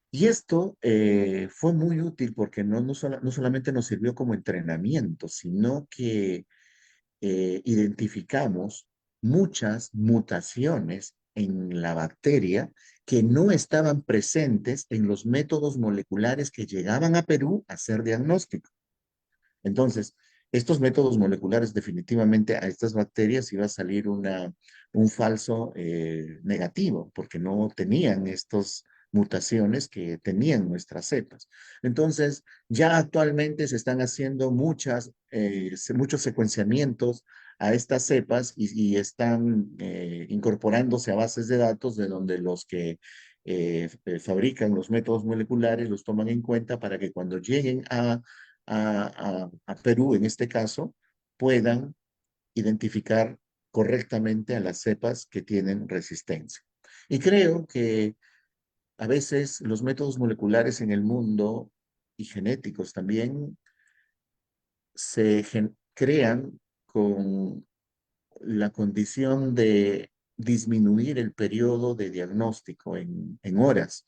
Y esto fue muy útil porque no solamente nos sirvió como entrenamiento, sino que identificamos muchas mutaciones en la bacteria que no estaban presentes en los métodos moleculares que llegaban a Perú a hacer diagnóstico. Entonces, estos métodos moleculares definitivamente a estas bacterias iba a salir un falso negativo, porque no tenían estas mutaciones que tenían nuestras cepas. Entonces, ya actualmente se están haciendo muchos secuenciamientos a estas cepas y están incorporándose a bases de datos de donde los que fabrican los métodos moleculares los toman en cuenta para que cuando lleguen a Perú, en este caso, puedan identificar correctamente a las cepas que tienen resistencia. Y creo que a veces los métodos moleculares en el mundo y genéticos también crean con la condición de disminuir el periodo de diagnóstico en horas.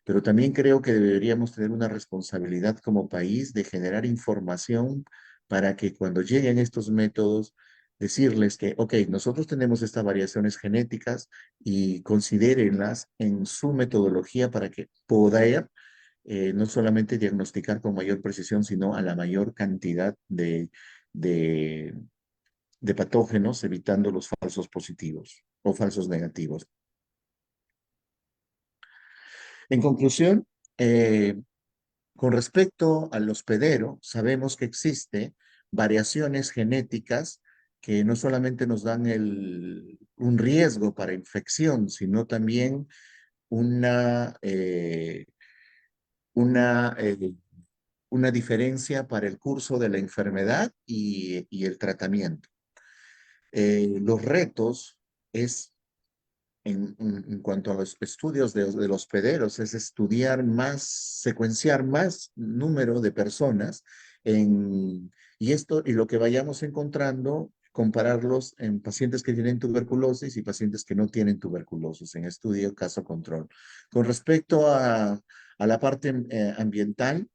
Pero también creo que deberíamos tener una responsabilidad como país de generar información para que cuando lleguen estos métodos, decirles que, ok, nosotros tenemos estas variaciones genéticas y considérenlas en su metodología para que poder no solamente diagnosticar con mayor precisión, sino a la mayor cantidad de de patógenos, evitando los falsos positivos o falsos negativos. En conclusión, con respecto al hospedero, sabemos que existe variaciones genéticas que no solamente nos dan un riesgo para infección, sino también una, eh, una, eh, una diferencia para el curso de la enfermedad y el tratamiento. Los retos es en cuanto a los estudios de los pederos, es estudiar más, secuenciar más número de personas y lo que vayamos encontrando, compararlos en pacientes que tienen tuberculosis y pacientes que no tienen tuberculosis, en estudio caso control. Con respecto a la parte ambiental,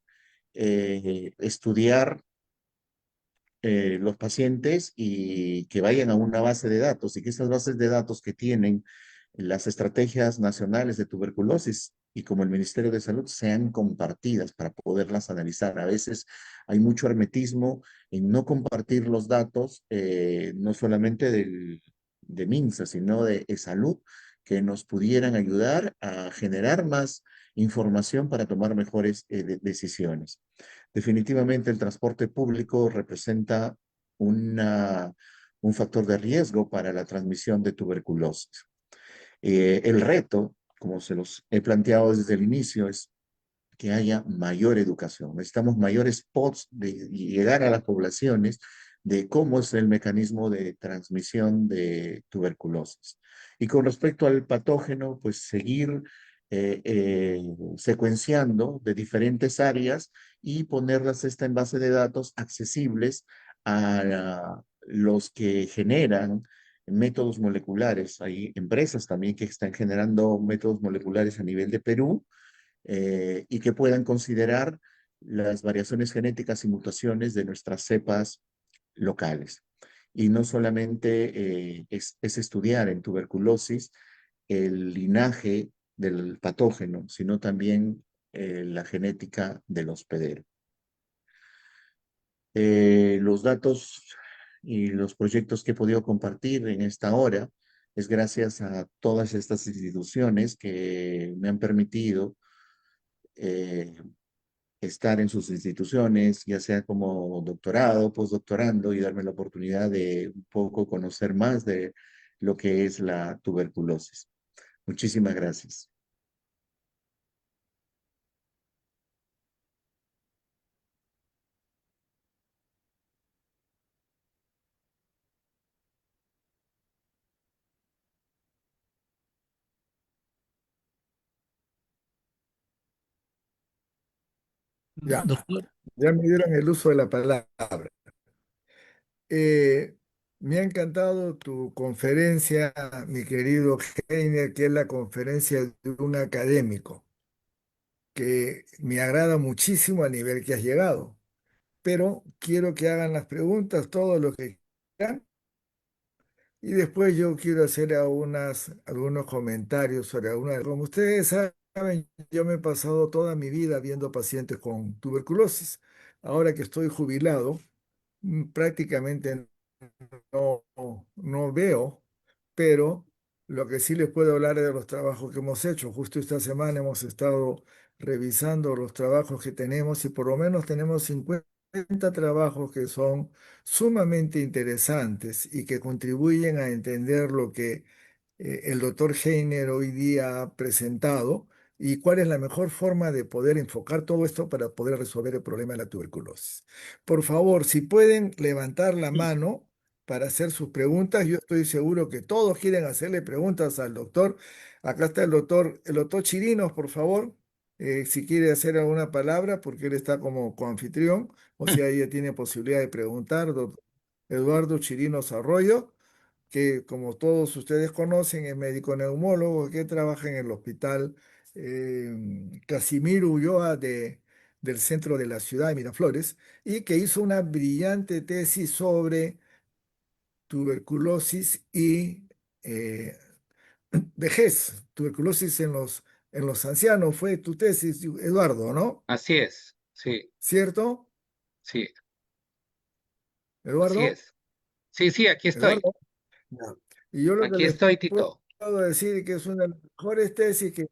estudiar los pacientes y que vayan a una base de datos y que esas bases de datos que tienen las estrategias nacionales de tuberculosis y como el Ministerio de Salud sean compartidas para poderlas analizar. A veces hay mucho hermetismo en no compartir los datos, no solamente de MINSA, sino de salud, que nos pudieran ayudar a generar más información para tomar mejores decisiones. Definitivamente el transporte público representa una, un factor de riesgo para la transmisión de tuberculosis. El reto, como se los he planteado desde el inicio, es que haya mayor educación. Necesitamos mayores spots de llegar a las poblaciones de cómo es el mecanismo de transmisión de tuberculosis. Y con respecto al patógeno, pues seguir secuenciando de diferentes áreas y ponerlas en base de datos accesibles a los que generan métodos moleculares. Hay empresas también que están generando métodos moleculares a nivel de Perú y que puedan considerar las variaciones genéticas y mutaciones de nuestras cepas locales. Y no solamente es estudiar en tuberculosis el linaje del patógeno, sino también la genética del hospedero. Los datos y los proyectos que he podido compartir en esta hora es gracias a todas estas instituciones que me han permitido eh, estar en sus instituciones, ya sea como doctorado, postdoctorando, y darme la oportunidad de un poco conocer más de lo que es la tuberculosis. Muchísimas gracias. Ya, Doctor, ya me dieron el uso de la palabra. Eh, Me ha encantado tu conferencia, mi querido Heiner, que es la conferencia de un académico, que me agrada muchísimo a nivel que has llegado. Pero quiero que hagan las preguntas, todo lo que quieran, y después yo quiero hacer algunos comentarios sobre algunas. Como ustedes saben, yo me he pasado toda mi vida viendo pacientes con tuberculosis. Ahora que estoy jubilado, prácticamente no veo, pero lo que sí les puedo hablar es de los trabajos que hemos hecho. Justo esta semana hemos estado revisando los trabajos que tenemos y por lo menos tenemos 50 trabajos que son sumamente interesantes y que contribuyen a entender lo que el doctor Heiner hoy día ha presentado y cuál es la mejor forma de poder enfocar todo esto para poder resolver el problema de la tuberculosis. Por favor, si pueden levantar la mano para hacer sus preguntas, yo estoy seguro que todos quieren hacerle preguntas al doctor. Acá está el doctor Chirinos, por favor, si quiere hacer alguna palabra, porque él está como coanfitrión, o si ella tiene posibilidad de preguntar, doctor Eduardo Chirinos Arroyo, que como todos ustedes conocen, es médico neumólogo que trabaja en el hospital Casimiro Ulloa del centro de la ciudad de Miraflores y que hizo una brillante tesis sobre tuberculosis y eh, vejez, tuberculosis en los ancianos. Fue tu tesis, Eduardo, ¿no? Así es, sí, ¿Cierto, sí, así Eduardo? es. Sí, sí, aquí estoy. Eduardo. Ya. Y yo lo que Aquí les estoy, puedo Tito. decir que es una de las mejores tesis que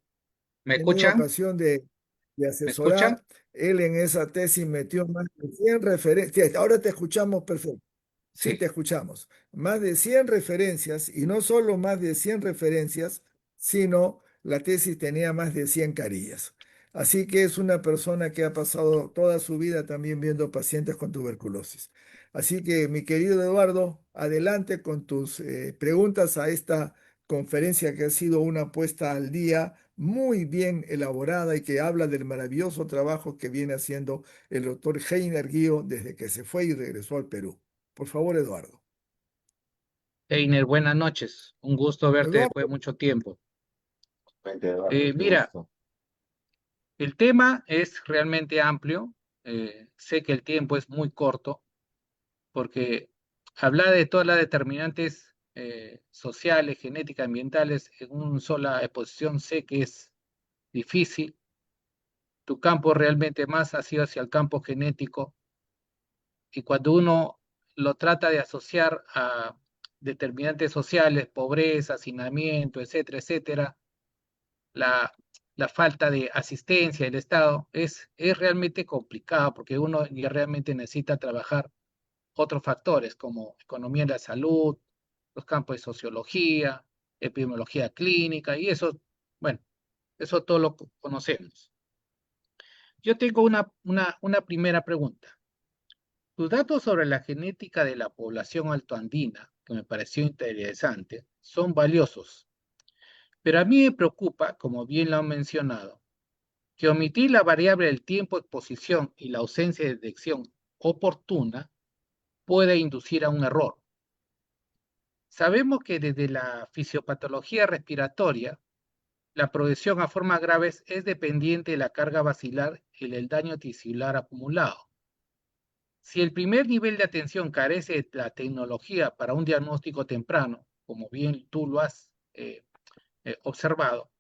¿Me tenido escuchan? ocasión de ¿Me escuchan? asesorar. Él en esa tesis metió más de 100 referencias. Ahora te escuchamos perfecto. Sí, te Sí. escuchamos. Más de 100 referencias, y no solo más de 100 referencias, sino la tesis tenía más de 100 carillas. Así que es una persona que ha pasado toda su vida también viendo pacientes con tuberculosis. Así que, mi querido Eduardo, adelante con tus preguntas a esta conferencia que ha sido una puesta al día muy bien elaborada y que habla del maravilloso trabajo que viene haciendo el doctor Heiner Guío desde que se fue y regresó al Perú. Por favor, Eduardo. Einer, buenas noches. Un gusto verte después Eduardo, de mucho tiempo. Eduardo, qué Mira, gusto. el tema es realmente amplio. Sé que el tiempo es muy corto porque hablar de todas las determinantes sociales, genéticas, ambientales en una sola exposición sé que es difícil. Tu campo realmente más ha sido hacia el campo genético y cuando uno lo trata de asociar a determinantes sociales, pobreza, hacinamiento, etcétera, etcétera, la, la falta de asistencia del Estado es realmente complicado porque uno ya realmente necesita trabajar otros factores como economía de la salud, los campos de sociología, epidemiología clínica y eso, bueno, eso todo lo conocemos. Yo tengo una primera pregunta. Tus datos sobre la genética de la población altoandina, que me pareció interesante, son valiosos, pero a mí me preocupa, como bien lo han mencionado, que omitir la variable del tiempo de exposición y la ausencia de detección oportuna puede inducir a un error. Sabemos que desde la fisiopatología respiratoria, la progresión a formas graves es dependiente de la carga basilar y del daño tisular acumulado. Si el primer nivel de atención carece de la tecnología para un diagnóstico temprano, como bien tú lo has observado,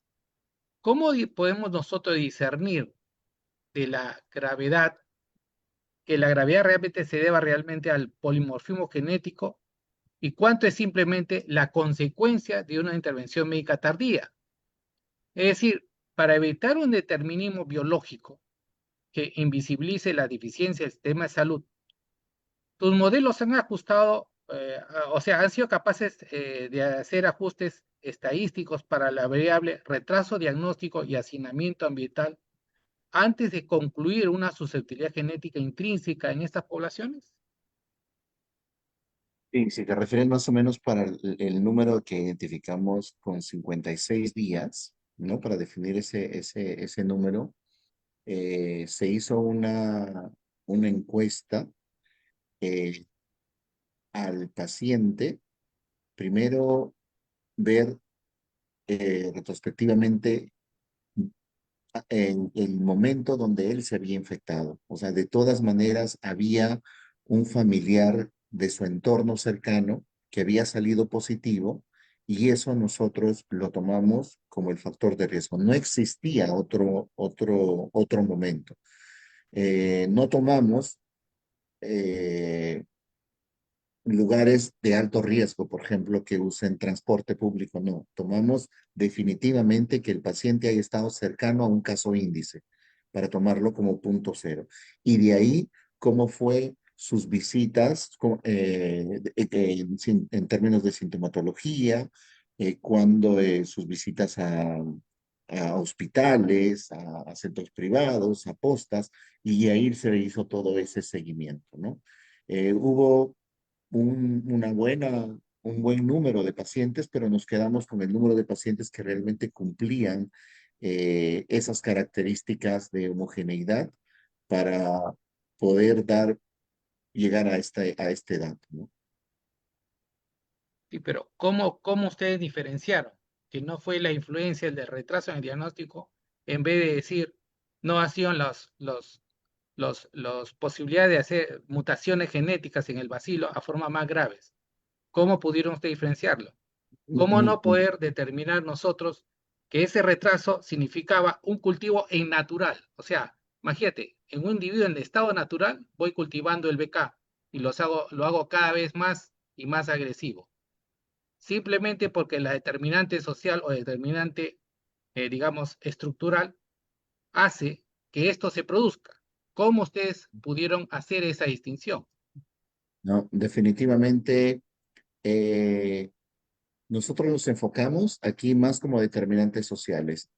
¿cómo podemos nosotros discernir de la gravedad, que la gravedad realmente se deba realmente al polimorfismo genético y cuánto es simplemente la consecuencia de una intervención médica tardía? Es decir, para evitar un determinismo biológico que invisibilice la deficiencia del sistema de salud, tus modelos han ajustado, o sea, han sido capaces de hacer ajustes estadísticos para la variable retraso diagnóstico y hacinamiento ambiental antes de concluir una susceptibilidad genética intrínseca en estas poblaciones. Sí, si te refieres más o menos para el número que identificamos con 56 días, ¿no? Para definir ese número, se hizo una encuesta eh, al paciente, primero ver retrospectivamente en el momento donde él se había infectado. O sea, de todas maneras, había un familiar de su entorno cercano que había salido positivo y eso nosotros lo tomamos como el factor de riesgo. No existía otro momento. No tomamos lugares de alto riesgo, por ejemplo, que usen transporte público, no. Tomamos definitivamente que el paciente haya estado cercano a un caso índice para tomarlo como punto cero. Y de ahí, cómo fue sus visitas en términos de sintomatología, cuando sus visitas a hospitales, a centros privados, a postas, y ahí se hizo todo ese seguimiento, ¿no? Hubo un buen número de pacientes, pero nos quedamos con el número de pacientes que realmente cumplían esas características de homogeneidad para poder llegar a este dato, ¿no? Sí, pero ¿cómo ustedes diferenciaron que no fue la influencia del retraso en el diagnóstico en vez de decir no ha sido los posibilidades de hacer mutaciones genéticas en el bacilo a formas más graves? ¿Cómo pudieron ustedes diferenciarlo? ¿Cómo Mm, no poder determinar nosotros que ese retraso significaba un cultivo en natural? O sea, imagínate, en un individuo en estado natural voy cultivando el BK y lo hago cada vez más y más agresivo, simplemente porque la determinante social o determinante, digamos, estructural, hace que esto se produzca. ¿Cómo ustedes pudieron hacer esa distinción? No, definitivamente nosotros nos enfocamos aquí más como determinantes sociales,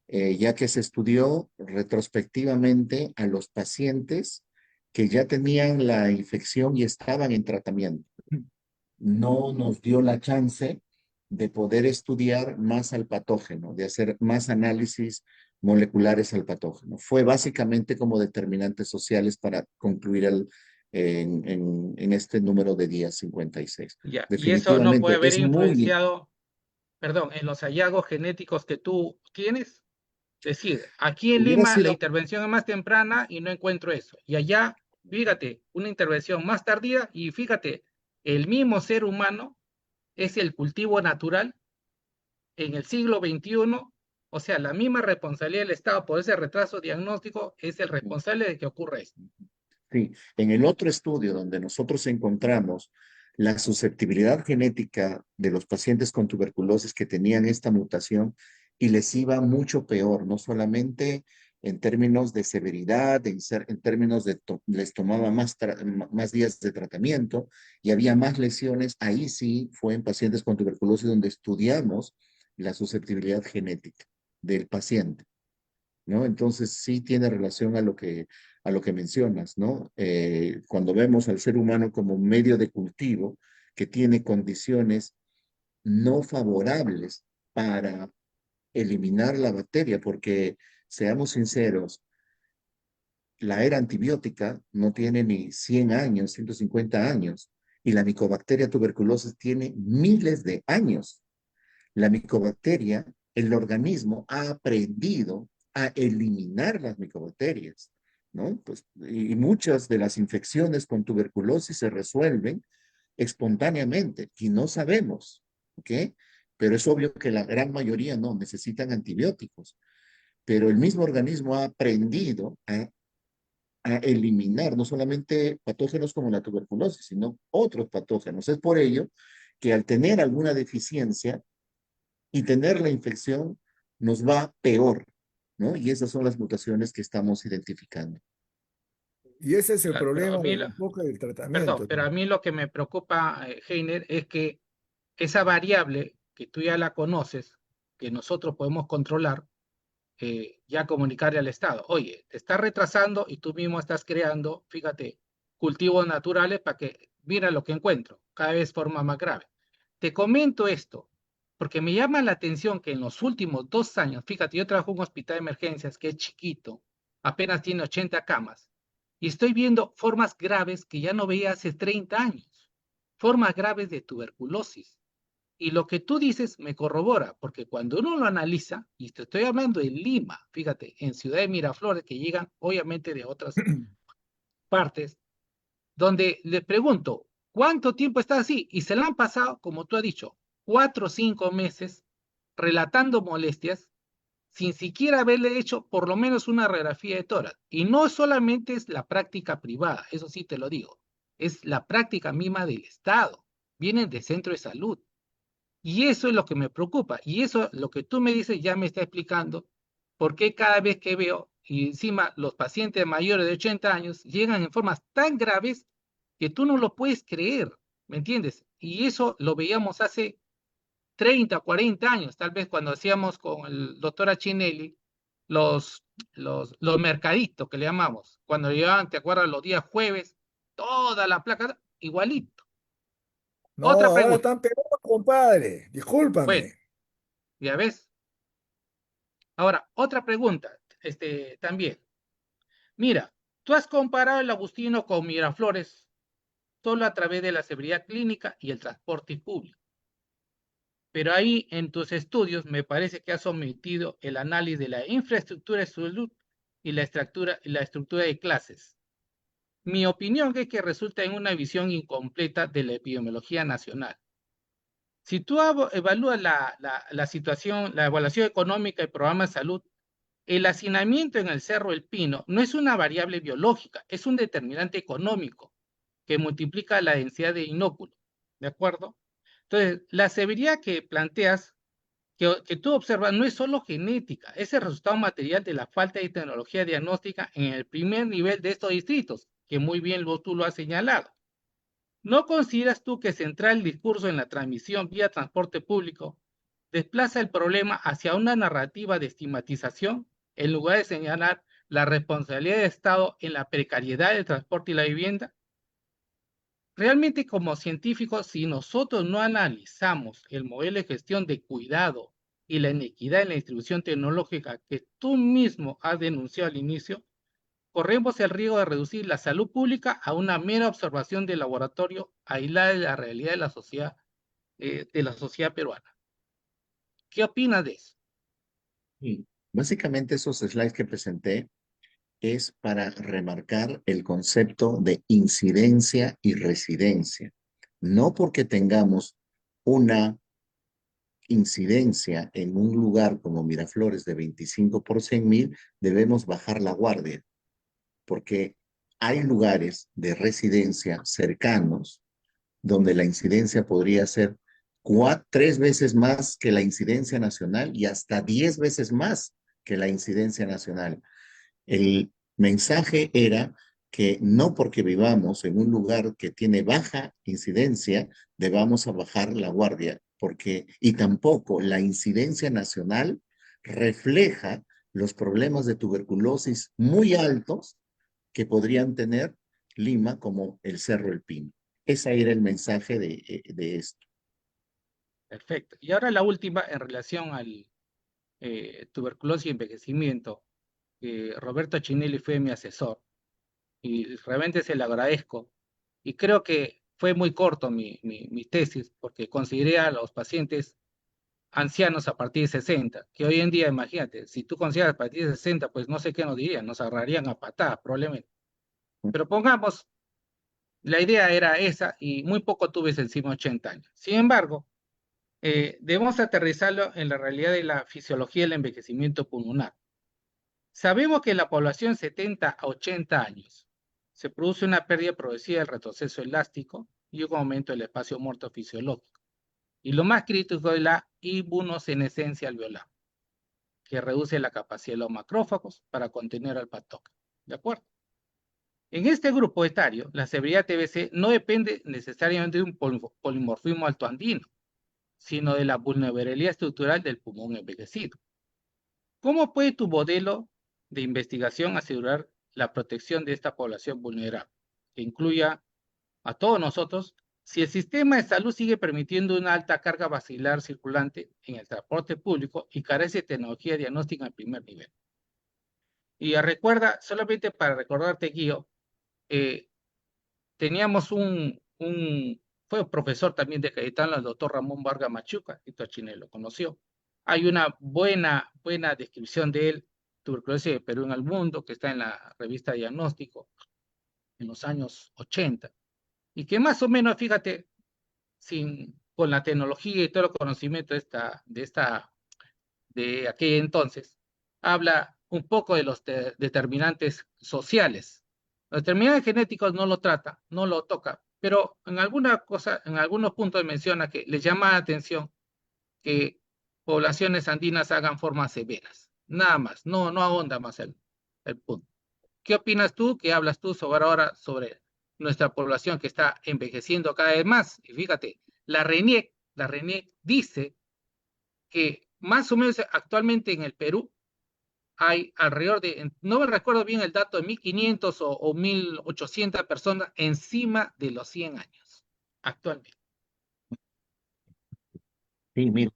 ya que se estudió retrospectivamente a los pacientes que ya tenían la infección y estaban en tratamiento. No nos dio la chance de poder estudiar más al patógeno, de hacer más análisis moleculares al patógeno. Fue básicamente como determinantes sociales para concluir en este número de días 56. Ya, y eso no puede Definitivamente haber es muy... influenciado, perdón, en los hallazgos genéticos que tú tienes. Es decir, aquí en Hubiera Lima la sido... intervención es más temprana y no encuentro eso. Y allá, fíjate, una intervención más tardía y fíjate, el mismo ser humano es el cultivo natural en el siglo XXI, o sea, la misma responsabilidad del Estado por ese retraso diagnóstico es el responsable de que ocurra esto. Sí, en el otro estudio donde nosotros encontramos la susceptibilidad genética de los pacientes con tuberculosis que tenían esta mutación y les iba mucho peor, no solamente en términos de severidad, en términos de les tomaba más días de tratamiento y había más lesiones, ahí sí fue en pacientes con tuberculosis donde estudiamos la susceptibilidad genética del paciente. ¿No? Entonces sí tiene relación a lo que mencionas, ¿no? Cuando vemos al ser humano como un medio de cultivo que tiene condiciones no favorables para eliminar la bacteria, porque seamos sinceros, la era antibiótica no tiene ni 100 años, 150 años, y la micobacteria tuberculosis tiene miles de años. La micobacteria, el organismo ha aprendido a eliminar las micobacterias, ¿no? Pues, y muchas de las infecciones con tuberculosis se resuelven espontáneamente y no sabemos, ¿ok? Pero es obvio que la gran mayoría no, necesitan antibióticos. Pero el mismo organismo ha aprendido a eliminar no solamente patógenos como la tuberculosis, sino otros patógenos. Es por ello que al tener alguna deficiencia, y tener la infección nos va peor, ¿no? Y esas son las mutaciones que estamos identificando. Y ese es el Claro, pero a problema mí, del enfoque del perdón, tratamiento, pero a ¿no? mí lo que me preocupa, Heiner, es que esa variable que tú ya la conoces, que nosotros podemos controlar, ya comunicarle al Estado, oye, te está retrasando y tú mismo estás creando, fíjate, cultivos naturales para que, mira lo que encuentro, cada vez forma más grave. Te comento esto, porque me llama la atención que en los últimos 2 años, fíjate, yo trabajo en un hospital de emergencias que es chiquito, apenas tiene 80 camas, y estoy viendo formas graves que ya no veía hace 30 años, formas graves de tuberculosis. Y lo que tú dices me corrobora, porque cuando uno lo analiza, y te estoy hablando de Lima, fíjate, en Ciudad de Miraflores, que llegan obviamente de otras partes, donde le pregunto, ¿cuánto tiempo está así? Y se la han pasado, como tú has dicho, 4 o 5 meses relatando molestias sin siquiera haberle hecho por lo menos una radiografía de tórax. Y no solamente es la práctica privada, eso sí te lo digo, es la práctica misma del Estado. Vienen de centro de salud. Y eso es lo que me preocupa. Y eso, lo que tú me dices, ya me está explicando por qué cada vez que veo, y encima los pacientes mayores de 80 años llegan en formas tan graves que tú no lo puedes creer, ¿me entiendes? Y eso lo veíamos hace 30 o 40 años, tal vez cuando hacíamos con el doctor Achinelli los mercaditos que le llamamos, cuando llevaban, ¿te acuerdas? Los días jueves, toda la placa, igualito. No, Otra ahora pregunta. están peor, compadre. Bueno, Discúlpame. ya ves. Ahora, otra pregunta, también. Mira, tú has comparado el Agustino con Miraflores solo a través de la seguridad clínica y el transporte público. Pero ahí en tus estudios me parece que has omitido el análisis de la infraestructura de salud y la estructura de clases. Mi opinión es que resulta en una visión incompleta de la epidemiología nacional. Si tú evalúas la situación, la evaluación económica del programa de salud, el hacinamiento en el Cerro El Pino no es una variable biológica, es un determinante económico que multiplica la densidad de inóculos. ¿de acuerdo? Entonces, la severidad que planteas, que tú observas, no es solo genética, es el resultado material de la falta de tecnología diagnóstica en el primer nivel de estos distritos, que muy bien tú lo has señalado. ¿No consideras tú que centrar el discurso en la transmisión vía transporte público desplaza el problema hacia una narrativa de estigmatización en lugar de señalar la responsabilidad del Estado en la precariedad del transporte y la vivienda? Realmente como científicos, si nosotros no analizamos el modelo de gestión de cuidado y la inequidad en la distribución tecnológica que tú mismo has denunciado al inicio, corremos el riesgo de reducir la salud pública a una mera observación de laboratorio aislada de la realidad de la sociedad peruana. ¿Qué opinas de eso? Y básicamente esos slides que presenté es para remarcar el concepto de incidencia y residencia. No porque tengamos una incidencia en un lugar como Miraflores de 25 por 100.000, debemos bajar la guardia, porque hay lugares de residencia cercanos donde la incidencia podría ser 3 veces más que la incidencia nacional y hasta 10 veces más que la incidencia nacional. El mensaje era que no porque vivamos en un lugar que tiene baja incidencia, debamos a bajar la guardia, porque, y tampoco la incidencia nacional refleja los problemas de tuberculosis muy altos que podrían tener Lima como el Cerro El Pino. Ese era el mensaje de esto. Perfecto. Y ahora la última en relación al tuberculosis y envejecimiento. Roberto Chinelli fue mi asesor y realmente se le agradezco. Y creo que fue muy corto mi tesis porque consideré a los pacientes ancianos a partir de 60, que hoy en día, imagínate, si tú consideras a partir de 60, pues no sé qué nos dirían, nos agarrarían a patadas probablemente. Pero pongamos, la idea era esa y muy poco tuve encima 80 años. Sin embargo, debemos aterrizarlo en la realidad de la fisiología del envejecimiento pulmonar. Sabemos que en la población 70 a 80 años se produce una pérdida progresiva del retroceso elástico y un aumento del espacio muerto fisiológico. Y lo más crítico es la inmunosenescencia alveolar, que reduce la capacidad de los macrófagos para contener al patógeno. ¿De acuerdo? En este grupo etario, la severidad TBC no depende necesariamente de un polimorfismo altoandino, sino de la vulnerabilidad estructural del pulmón envejecido. ¿Cómo puede tu modelo de investigación asegurar la protección de esta población vulnerable, que incluya a todos nosotros, si el sistema de salud sigue permitiendo una alta carga basilar circulante en el transporte público y carece de tecnología diagnóstica en primer nivel? Y recuerda, solamente para recordarte, Guío, teníamos fue un profesor también de Cayetano, el doctor Ramón Vargas Machuca, y Tochine lo conoció. Hay una buena descripción de él, tuberculosis de Perú en el mundo, que está en la revista Diagnóstico en los años 80, y que más o menos, fíjate, con la tecnología y todo el conocimiento de aquel entonces, habla un poco de los determinantes sociales. Los determinantes genéticos no lo trata, no lo toca, pero en alguna cosa, en algunos puntos menciona que le llama la atención que poblaciones andinas hagan formas severas. Nada más, no ahonda más el punto. ¿Qué opinas tú? ¿Qué hablas tú sobre ahora sobre nuestra población que está envejeciendo cada vez más? Y fíjate, la RENIEC dice que más o menos actualmente en el Perú hay alrededor de, no me recuerdo bien el dato, de 1.500 o 1.800 personas encima de los 100 años actualmente. Sí, mira,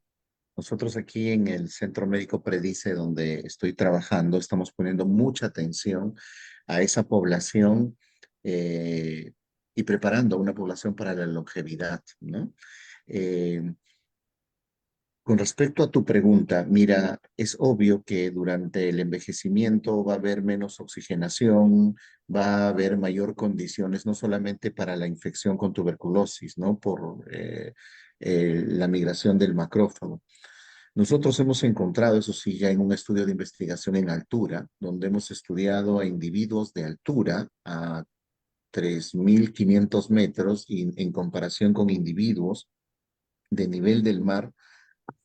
nosotros aquí en el Centro Médico Predice, donde estoy trabajando, estamos poniendo mucha atención a esa población y preparando a una población para la longevidad, ¿no? Eh, Con respecto a tu pregunta, mira, es obvio que durante el envejecimiento va a haber menos oxigenación, va a haber mayor condiciones, no solamente para la infección con tuberculosis, ¿no? Por la migración del macrófago. Nosotros hemos encontrado, eso sí, ya en un estudio de investigación en altura, donde hemos estudiado a individuos de altura, a 3.500 metros y en comparación con individuos de nivel del mar,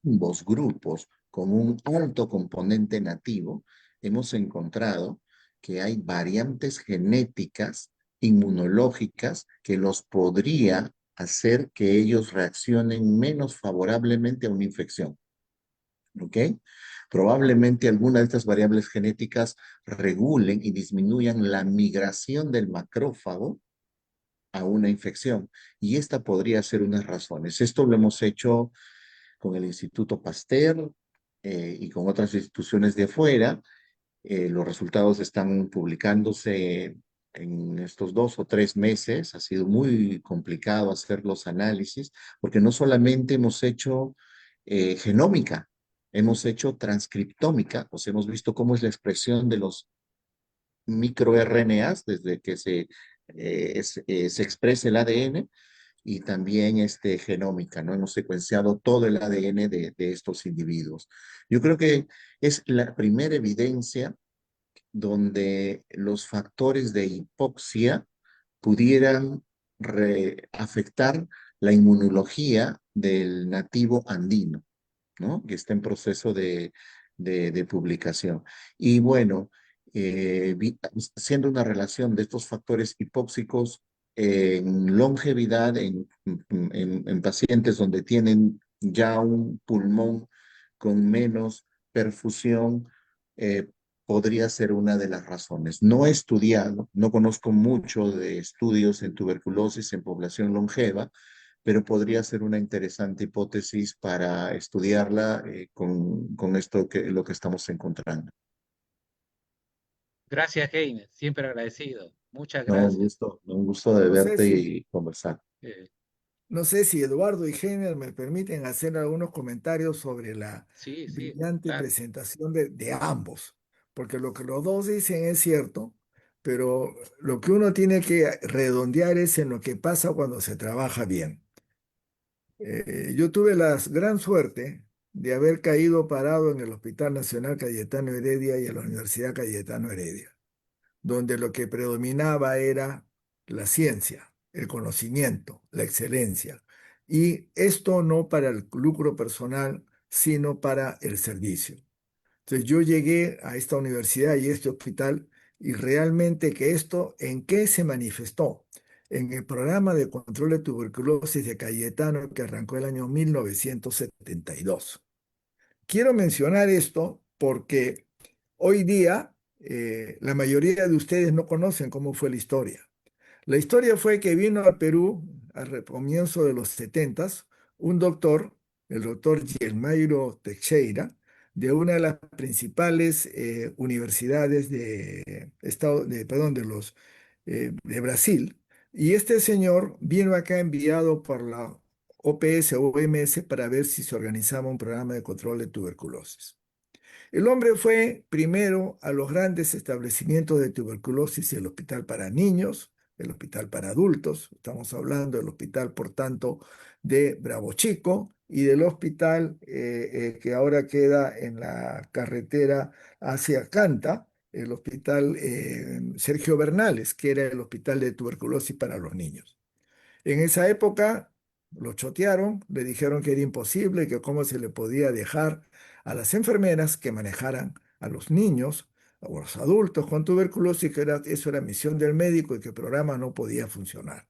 ambos grupos con un alto componente nativo, hemos encontrado que hay variantes genéticas inmunológicas que los podría hacer que ellos reaccionen menos favorablemente a una infección. ¿Ok? Probablemente alguna de estas variables genéticas regulen y disminuyan la migración del macrófago a una infección. Y esta podría ser unas razones. Esto lo hemos hecho con el Instituto Pasteur y con otras instituciones de afuera. Los resultados están publicándose en estos 2 o 3 meses. Ha sido muy complicado hacer los análisis porque no solamente hemos hecho genómica, hemos hecho transcriptómica, o sea, hemos visto cómo es la expresión de los microRNAs desde que se expresa el ADN y también genómica, ¿no? Hemos secuenciado todo el ADN de estos individuos. Yo creo que es la primera evidencia donde los factores de hipoxia pudieran afectar la inmunología del nativo andino, ¿no? Que está en proceso de publicación. Y bueno, siendo una relación de estos factores hipóxicos en longevidad en pacientes donde tienen ya un pulmón con menos perfusión, eh, podría ser una de las razones. No he estudiado, no conozco mucho de estudios en tuberculosis en población longeva, pero podría ser una interesante hipótesis para estudiarla con esto lo que estamos encontrando. Gracias, Heiner, siempre agradecido. Muchas No, gracias. un gusto de No sé verte si, y conversar. Eh, no sé si Eduardo y Heiner me permiten hacer algunos comentarios sobre la sí, sí, brillante claro. presentación de ambos, porque lo que los dos dicen es cierto, pero lo que uno tiene que redondear es en lo que pasa cuando se trabaja bien. Yo tuve la gran suerte de haber caído parado en el Hospital Nacional Cayetano Heredia y en la Universidad Cayetano Heredia, donde lo que predominaba era la ciencia, el conocimiento, la excelencia. Y esto no para el lucro personal, sino para el servicio. Entonces yo llegué a esta universidad y este hospital y realmente que esto, ¿en qué se manifestó? En el programa de control de tuberculosis de Cayetano que arrancó el año 1972. Quiero mencionar esto porque hoy día la mayoría de ustedes no conocen cómo fue la historia. La historia fue que vino al Perú al comienzo de los 70 un doctor, el doctor Guilherme Teixeira, de una de las principales universidades de Brasil. Y este señor vino acá enviado por la OPS o OMS para ver si se organizaba un programa de control de tuberculosis. El hombre fue primero a los grandes establecimientos de tuberculosis, el hospital para niños, el hospital para adultos, estamos hablando del hospital, por tanto, de Bravo Chico y del hospital que ahora queda en la carretera hacia Canta, el hospital Sergio Bernales, que era el hospital de tuberculosis para los niños. En esa época lo chotearon, le dijeron que era imposible, que cómo se le podía dejar a las enfermeras que manejaran a los niños o a los adultos con tuberculosis, que eso era misión del médico y que el programa no podía funcionar.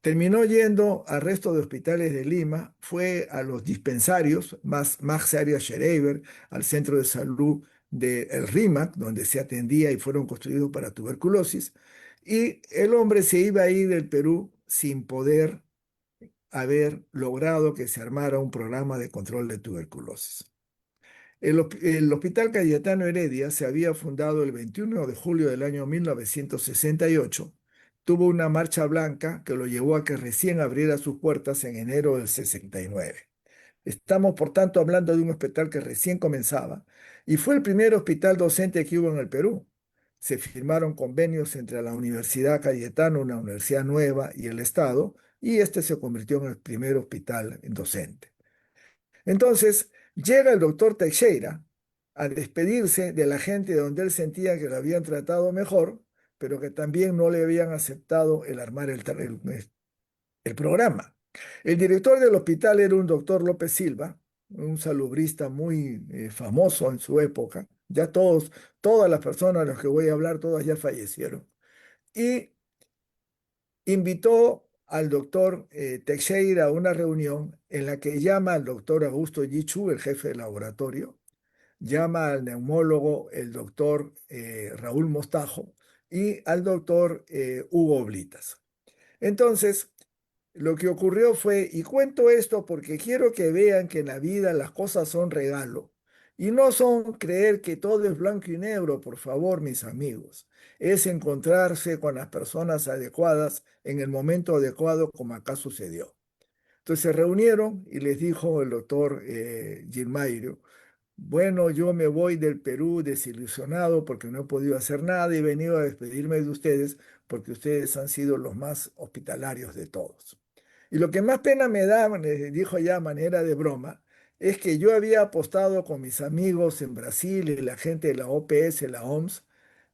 Terminó yendo al resto de hospitales de Lima, fue a los dispensarios, más Max Arias Schreiber, al centro de salud del RIMAC, donde se atendía y fueron construidos para tuberculosis, y el hombre se iba a ir del Perú sin poder haber logrado que se armara un programa de control de tuberculosis. El Hospital Cayetano Heredia se había fundado el 21 de julio del año 1968. Tuvo una marcha blanca que lo llevó a que recién abriera sus puertas en enero del 69. Estamos, por tanto, hablando de un hospital que recién comenzaba y fue el primer hospital docente que hubo en el Perú. Se firmaron convenios entre la Universidad Cayetano, una universidad nueva, y el Estado, y este se convirtió en el primer hospital docente. Entonces, llega el doctor Teixeira a despedirse de la gente donde él sentía que lo habían tratado mejor, pero que también no le habían aceptado el armar el programa. El director del hospital era un doctor López Silva, un salubrista muy famoso en su época. Ya todas las personas a las que voy a hablar, todas ya fallecieron. Y invitó al doctor Teixeira a una reunión en la que llama al doctor Augusto Yichu, el jefe de laboratorio, llama al neumólogo el doctor Raúl Mostajo y al doctor Hugo Oblitas. Entonces, lo que ocurrió fue, y cuento esto porque quiero que vean que en la vida las cosas son regalo, y no son creer que todo es blanco y negro, por favor, mis amigos. Es encontrarse con las personas adecuadas en el momento adecuado, como acá sucedió. Entonces se reunieron y les dijo el doctor Gilmairo, bueno, yo me voy del Perú desilusionado porque no he podido hacer nada y he venido a despedirme de ustedes porque ustedes han sido los más hospitalarios de todos. Y lo que más pena me da, les dijo ya a manera de broma, es que yo había apostado con mis amigos en Brasil y la gente de la OPS, la OMS,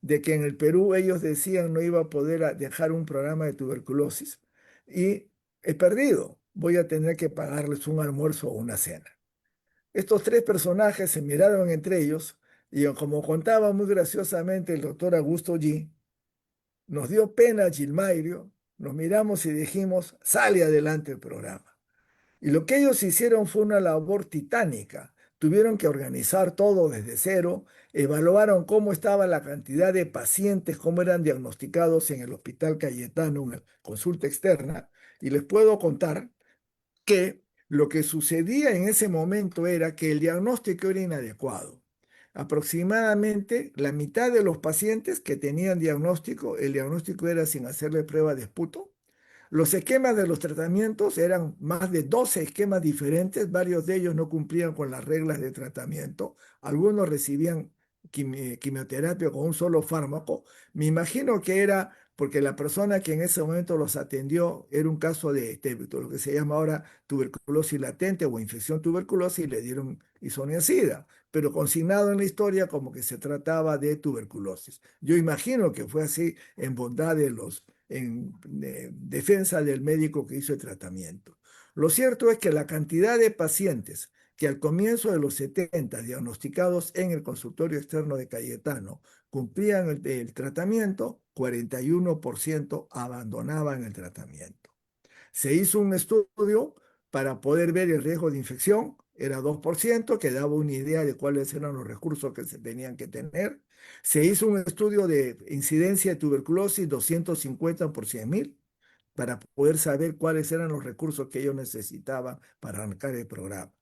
de que en el Perú ellos decían no iba a poder dejar un programa de tuberculosis. Y he perdido. Voy a tener que pagarles un almuerzo o una cena. Estos tres personajes se miraron entre ellos y como contaba muy graciosamente el doctor Augusto G., nos dio pena Gilmairio, nos miramos y dijimos, sale adelante el programa. Y lo que ellos hicieron fue una labor titánica. Tuvieron que organizar todo desde cero, evaluaron cómo estaba la cantidad de pacientes, cómo eran diagnosticados en el Hospital Cayetano, en la consulta externa, y les puedo contar que lo que sucedía en ese momento era que el diagnóstico era inadecuado. Aproximadamente la mitad de los pacientes que tenían diagnóstico, el diagnóstico era sin hacerle prueba de esputo. Los esquemas de los tratamientos eran más de 12 esquemas diferentes, varios de ellos no cumplían con las reglas de tratamiento, algunos recibían quimioterapia con un solo fármaco. Me imagino que era porque la persona que en ese momento los atendió era un caso de lo que se llama ahora tuberculosis latente o infección tuberculosis y le dieron isoniazida, pero consignado en la historia como que se trataba de tuberculosis. Yo imagino que fue así en bondad de en defensa del médico que hizo el tratamiento. Lo cierto es que la cantidad de pacientes que al comienzo de los 70 diagnosticados en el consultorio externo de Cayetano cumplían el tratamiento, 41% abandonaban el tratamiento. Se hizo un estudio para poder ver el riesgo de infección, era 2%, que daba una idea de cuáles eran los recursos que se tenían que tener. Se hizo un estudio de incidencia de tuberculosis, 250 por 100.000, para poder saber cuáles eran los recursos que ellos necesitaban para arrancar el programa.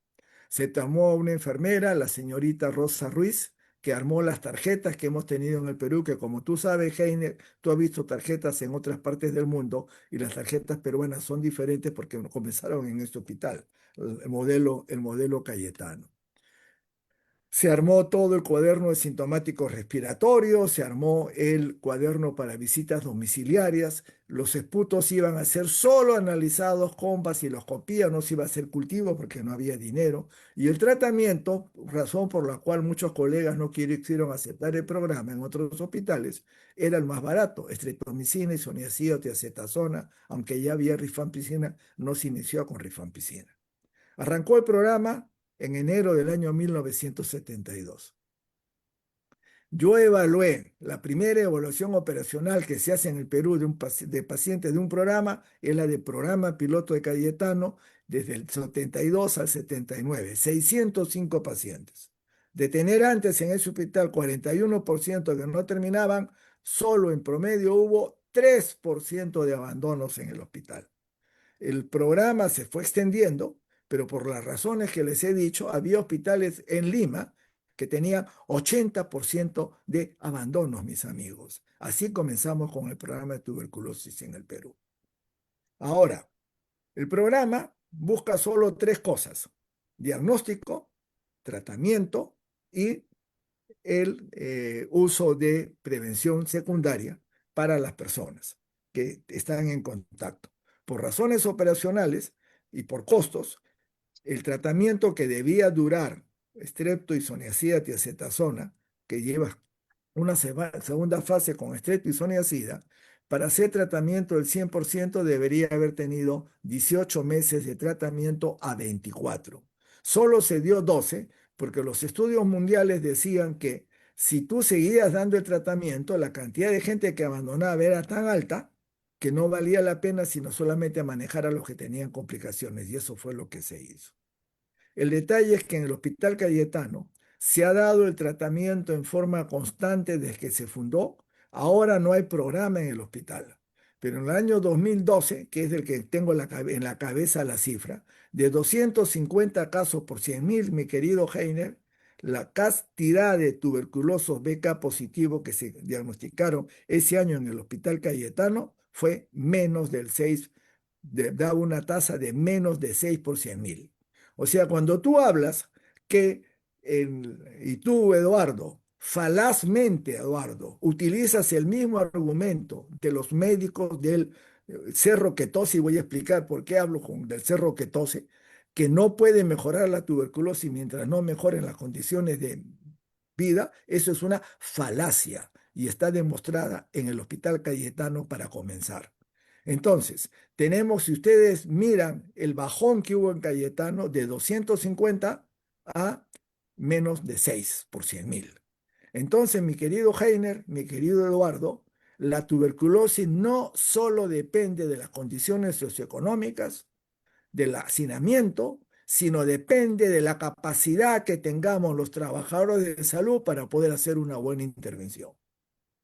Se tomó a una enfermera, la señorita Rosa Ruiz, que armó las tarjetas que hemos tenido en el Perú, que como tú sabes, Heiner, tú has visto tarjetas en otras partes del mundo y las tarjetas peruanas son diferentes porque comenzaron en este hospital, el modelo Cayetano. Se armó todo el cuaderno de sintomáticos respiratorios, se armó el cuaderno para visitas domiciliarias, los esputos iban a ser solo analizados con vaciloscopía, no se iba a hacer cultivo porque no había dinero, y el tratamiento, razón por la cual muchos colegas no quisieron aceptar el programa en otros hospitales, era el más barato, estreptomicina, isoniazida, tiacetasona, aunque ya había rifampicina, no se inició con rifampicina. Arrancó el programa en enero del año 1972. Yo evalué, la primera evaluación operacional que se hace en el Perú de pacientes de un programa es la del programa piloto de Cayetano desde el 72 al 79, 605 pacientes. De tener antes en ese hospital 41% que no terminaban, solo en promedio hubo 3% de abandonos en el hospital. El programa se fue extendiendo, pero por las razones que les he dicho, había hospitales en Lima que tenían 80% de abandonos, mis amigos. Así comenzamos con el programa de tuberculosis en el Perú. Ahora, el programa busca solo tres cosas: diagnóstico, tratamiento y el uso de prevención secundaria para las personas que están en contacto. Por razones operacionales y por costos, el tratamiento que debía durar, streptoisoniazida tiacetasona, que lleva una segunda fase con estreptozoniazida, para hacer tratamiento del 100% debería haber tenido 18 meses de tratamiento a 24. Solo se dio 12 porque los estudios mundiales decían que si tú seguías dando el tratamiento, la cantidad de gente que abandonaba era tan alta que no valía la pena sino solamente manejar a los que tenían complicaciones, y eso fue lo que se hizo. El detalle es que en el Hospital Cayetano se ha dado el tratamiento en forma constante desde que se fundó. Ahora no hay programa en el hospital, pero en el año 2012, que es del que tengo en la cabeza la cifra, de 250 casos por 100.000, mi querido Heiner, la cantidad de tuberculosos BK positivo que se diagnosticaron ese año en el Hospital Cayetano fue menos del 6, da una tasa de menos de 6 por 100.000. O sea, cuando tú hablas que, y tú, Eduardo, falazmente, Eduardo, utilizas el mismo argumento de los médicos del cerro que tose, y voy a explicar por qué hablo del cerro que tose, que no puede mejorar la tuberculosis mientras no mejoren las condiciones de vida, eso es una falacia y está demostrada en el Hospital Cayetano para comenzar. Entonces, tenemos, si ustedes miran el bajón que hubo en Cayetano de 250 a menos de 6 por 100.000. Entonces, mi querido Heiner, mi querido Eduardo, la tuberculosis no solo depende de las condiciones socioeconómicas, del hacinamiento, sino depende de la capacidad que tengamos los trabajadores de salud para poder hacer una buena intervención.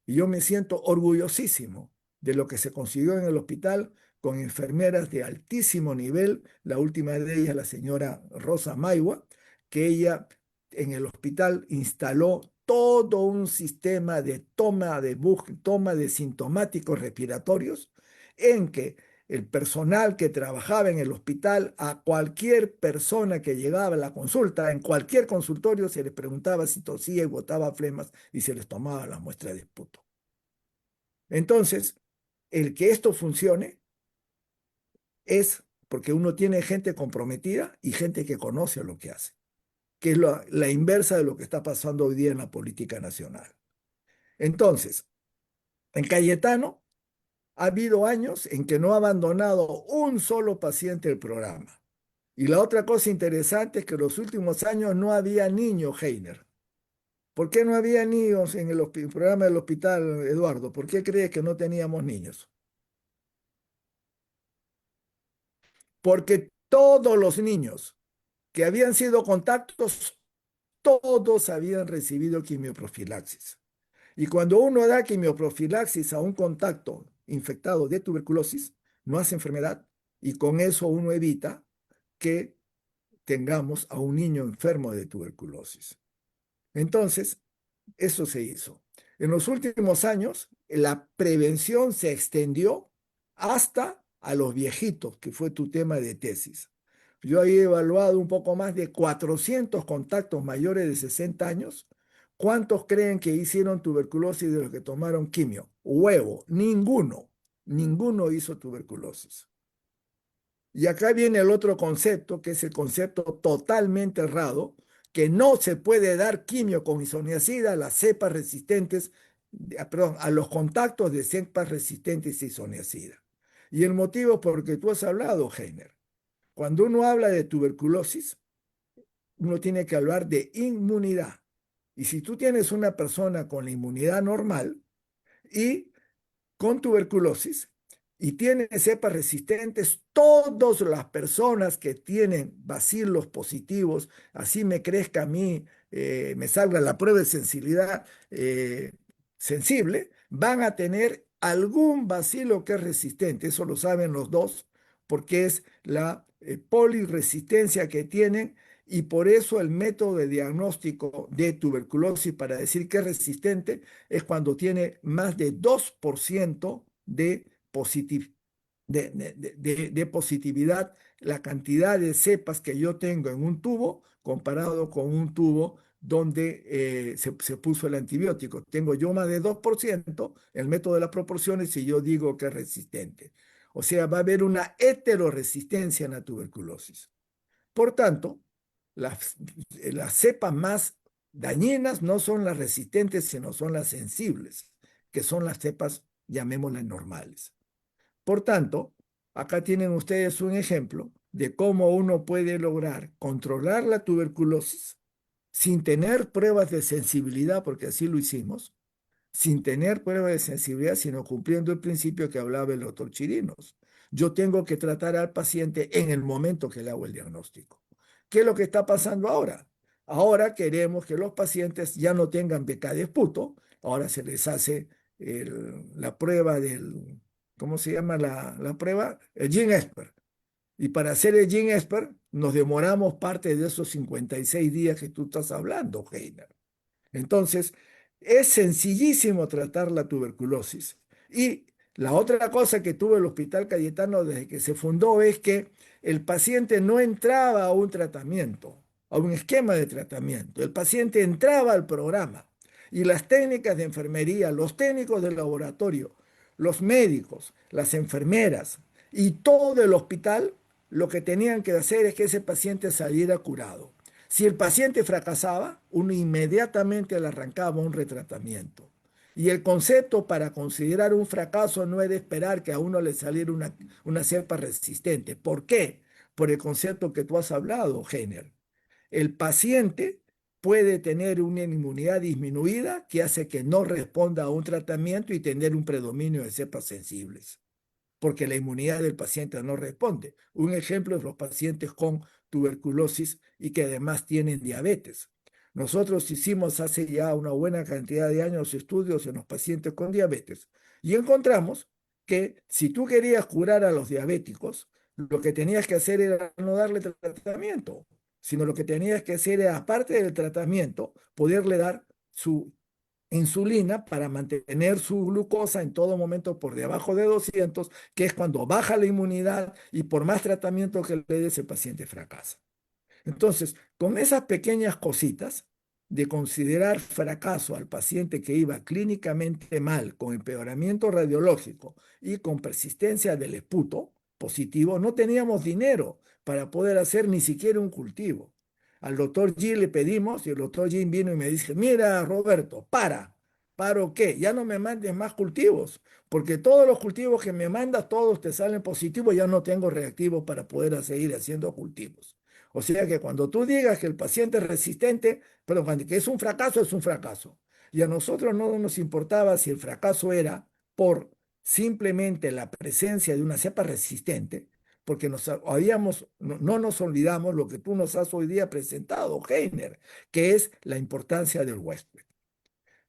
Y yo me siento orgullosísimo de lo que se consiguió en el hospital con enfermeras de altísimo nivel, la última de ellas, la señora Rosa Maigua, que ella en el hospital instaló todo un sistema de toma de sintomáticos respiratorios, en que el personal que trabajaba en el hospital, a cualquier persona que llegaba a la consulta, en cualquier consultorio, se les preguntaba si tosía y botaba flemas y se les tomaba la muestra de esputo. Entonces, el que esto funcione es porque uno tiene gente comprometida y gente que conoce lo que hace, que es la inversa de lo que está pasando hoy día en la política nacional. Entonces, en Cayetano ha habido años en que no ha abandonado un solo paciente el programa. Y la otra cosa interesante es que en los últimos años no había niños, Heiner. ¿Por qué no había niños en el programa del hospital, Eduardo? ¿Por qué crees que no teníamos niños? Porque todos los niños que habían sido contactos, todos habían recibido quimioprofilaxis. Y cuando uno da quimioprofilaxis a un contacto infectado de tuberculosis, no hace enfermedad, y con eso uno evita que tengamos a un niño enfermo de tuberculosis. Entonces, eso se hizo. En los últimos años, la prevención se extendió hasta a los viejitos, que fue tu tema de tesis. Yo he evaluado un poco más de 400 contactos mayores de 60 años. ¿Cuántos creen que hicieron tuberculosis de los que tomaron quimio? Huevo, ninguno. Ninguno hizo tuberculosis. Y acá viene el otro concepto, que es el concepto totalmente errado, que no se puede dar quimio con isoniazida a las cepas resistentes, perdón, a los contactos de cepas resistentes a isoniazida. Y el motivo por el que tú has hablado, Heiner, cuando uno habla de tuberculosis, uno tiene que hablar de inmunidad. Y si tú tienes una persona con la inmunidad normal y con tuberculosis y tiene cepas resistentes, todas las personas que tienen bacilos positivos, así me crezca a mí, me salga la prueba de sensibilidad sensible, van a tener algún bacilo que es resistente. Eso lo saben los dos, porque es la polirresistencia que tienen, y por eso el método de diagnóstico de tuberculosis para decir que es resistente es cuando tiene más de 2% de, de positividad, la cantidad de cepas que yo tengo en un tubo comparado con un tubo donde se puso el antibiótico. Tengo yo más de 2%, el método de las proporciones, y yo digo que es resistente. O sea, va a haber una heteroresistencia en la tuberculosis. Por tanto, las cepas más dañinas no son las resistentes, sino son las sensibles, que son las cepas, llamémoslas normales. Por tanto, acá tienen ustedes un ejemplo de cómo uno puede lograr controlar la tuberculosis sin tener pruebas de sensibilidad, porque así lo hicimos, sin tener pruebas de sensibilidad, sino cumpliendo el principio que hablaba el doctor Chirinos. Yo tengo que tratar al paciente en el momento que le hago el diagnóstico. ¿Qué es lo que está pasando ahora? Ahora queremos que los pacientes ya no tengan beca de esputo, ahora se les hace la prueba del, ¿cómo se llama la prueba? El GeneXpert. Y para hacer el GeneXpert nos demoramos parte de esos 56 días que tú estás hablando, Heiner. Entonces, es sencillísimo tratar la tuberculosis. Y la otra cosa que tuvo el Hospital Cayetano desde que se fundó es que el paciente no entraba a un tratamiento, a un esquema de tratamiento. El paciente entraba al programa y las técnicas de enfermería, los técnicos del laboratorio, los médicos, las enfermeras y todo el hospital, lo que tenían que hacer es que ese paciente saliera curado. Si el paciente fracasaba, uno inmediatamente le arrancaba un retratamiento. Y el concepto para considerar un fracaso no era esperar que a uno le saliera una cepa resistente. ¿Por qué? Por el concepto que tú has hablado, Heiner. El paciente puede tener una inmunidad disminuida que hace que no responda a un tratamiento y tener un predominio de cepas sensibles porque la inmunidad del paciente no responde. Un ejemplo es los pacientes con tuberculosis y que además tienen diabetes. Nosotros hicimos hace ya una buena cantidad de años estudios en los pacientes con diabetes y encontramos que si tú querías curar a los diabéticos, lo que tenías que hacer era no darle tratamiento, sino lo que tenías que hacer era, aparte del tratamiento, poderle dar su insulina para mantener su glucosa en todo momento por debajo de 200, que es cuando baja la inmunidad y por más tratamiento que le des, el paciente fracasa. Entonces, con esas pequeñas cositas de considerar fracaso al paciente que iba clínicamente mal, con empeoramiento radiológico y con persistencia del esputo positivo, no teníamos dinero para poder hacer ni siquiera un cultivo. Al doctor G le pedimos y el doctor G vino y me dice, mira Roberto, ¿paro qué? Ya no me mandes más cultivos, porque todos los cultivos que me mandas, todos te salen positivos, ya no tengo reactivos para poder seguir haciendo cultivos. O sea que cuando tú digas que el paciente es resistente, pero que es un fracaso, es un fracaso. Y a nosotros no nos importaba si el fracaso era por simplemente la presencia de una cepa resistente, porque no nos olvidamos lo que tú nos has hoy día presentado, Heiner, que es la importancia del huésped.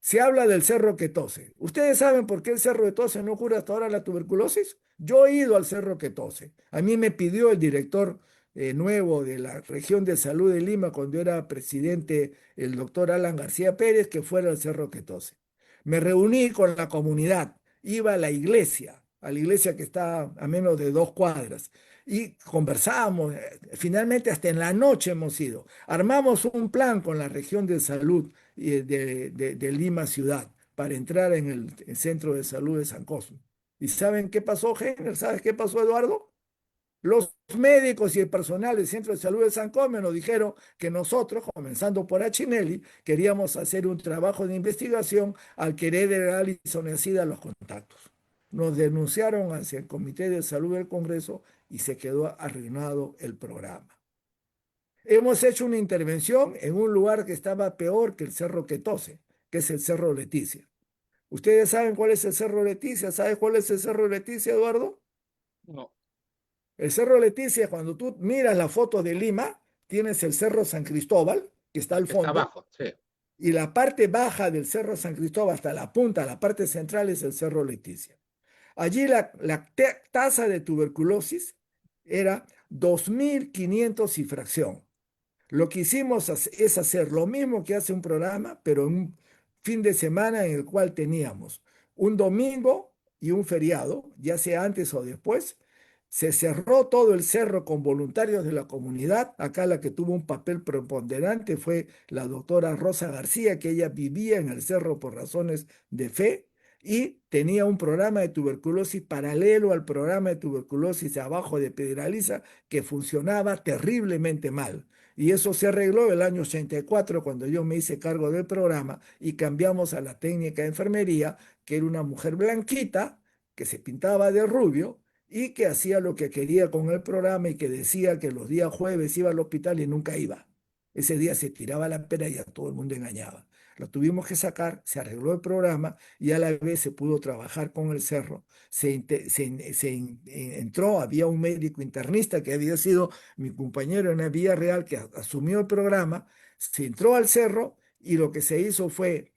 Se habla del cerro que tose. ¿Ustedes saben por qué el cerro que tose no cura hasta ahora la tuberculosis? Yo he ido al cerro que tose. A mí me pidió el director nuevo de la región de salud de Lima, cuando era presidente el doctor Alan García Pérez, que fuera al cerro que tose. Me reuní con la comunidad, iba a la iglesia que está a menos de 2 cuadras, y conversábamos. Finalmente, hasta en la noche hemos ido. Armamos un plan con la región de salud de Lima ciudad para entrar en el centro de salud de San Cosme. ¿Y saben qué pasó, Heiner? ¿Sabes qué pasó, Eduardo? Los médicos y el personal del Centro de Salud de San Cosme nos dijeron que nosotros, comenzando por Achinelli, queríamos hacer un trabajo de investigación al querer dar isoniazida a los contactos. Nos denunciaron hacia el Comité de Salud del Congreso y se quedó arruinado el programa. Hemos hecho una intervención en un lugar que estaba peor que el Cerro que tose, que es el Cerro Leticia. ¿Ustedes saben cuál es el Cerro Leticia? ¿Sabes cuál es el Cerro Leticia, Eduardo? No, El Cerro Leticia, cuando tú miras la foto de Lima, tienes el Cerro San Cristóbal, que está al está fondo, abajo, sí. y la parte baja del Cerro San Cristóbal hasta la punta, la parte central, es el Cerro Leticia. Allí la tasa de tuberculosis era 2.500 y fracción. Lo que hicimos es hacer lo mismo que hace un programa, pero en un fin de semana en el cual teníamos un domingo y un feriado, ya sea antes o después. Se cerró todo el cerro con voluntarios de la comunidad. Acá la que tuvo un papel preponderante fue la doctora Rosa García, que ella vivía en el cerro por razones de fe y tenía un programa de tuberculosis paralelo al programa de tuberculosis abajo de Piedralíza que funcionaba terriblemente mal. Y eso se arregló el año 84 cuando yo me hice cargo del programa y cambiamos a la técnica de enfermería, que era una mujer blanquita que se pintaba de rubio y que hacía lo que quería con el programa y que decía que los días jueves iba al hospital y nunca iba. Ese día se tiraba la pera y a todo el mundo engañaba. Lo tuvimos que sacar, se arregló el programa y a la vez se pudo trabajar con el cerro. Entró, había un médico internista que había sido mi compañero en la Vía Real que asumió el programa, se entró al cerro y lo que se hizo fue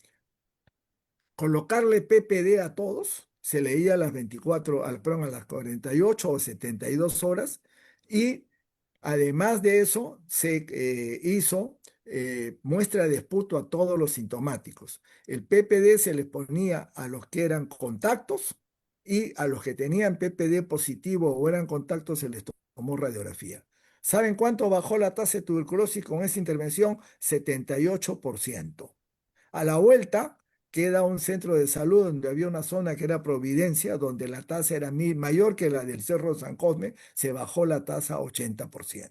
colocarle PPD a todos, se leía a las 24, perdón, a las 48 o 72 horas y además de eso se hizo muestra de esputo a todos los sintomáticos. El PPD se les ponía a los que eran contactos y a los que tenían PPD positivo o eran contactos se les tomó radiografía. ¿Saben cuánto bajó la tasa de tuberculosis con esa intervención? 78%. A la vuelta queda un centro de salud donde había una zona que era Providencia, donde la tasa era mayor que la del Cerro San Cosme, se bajó la tasa a 80%.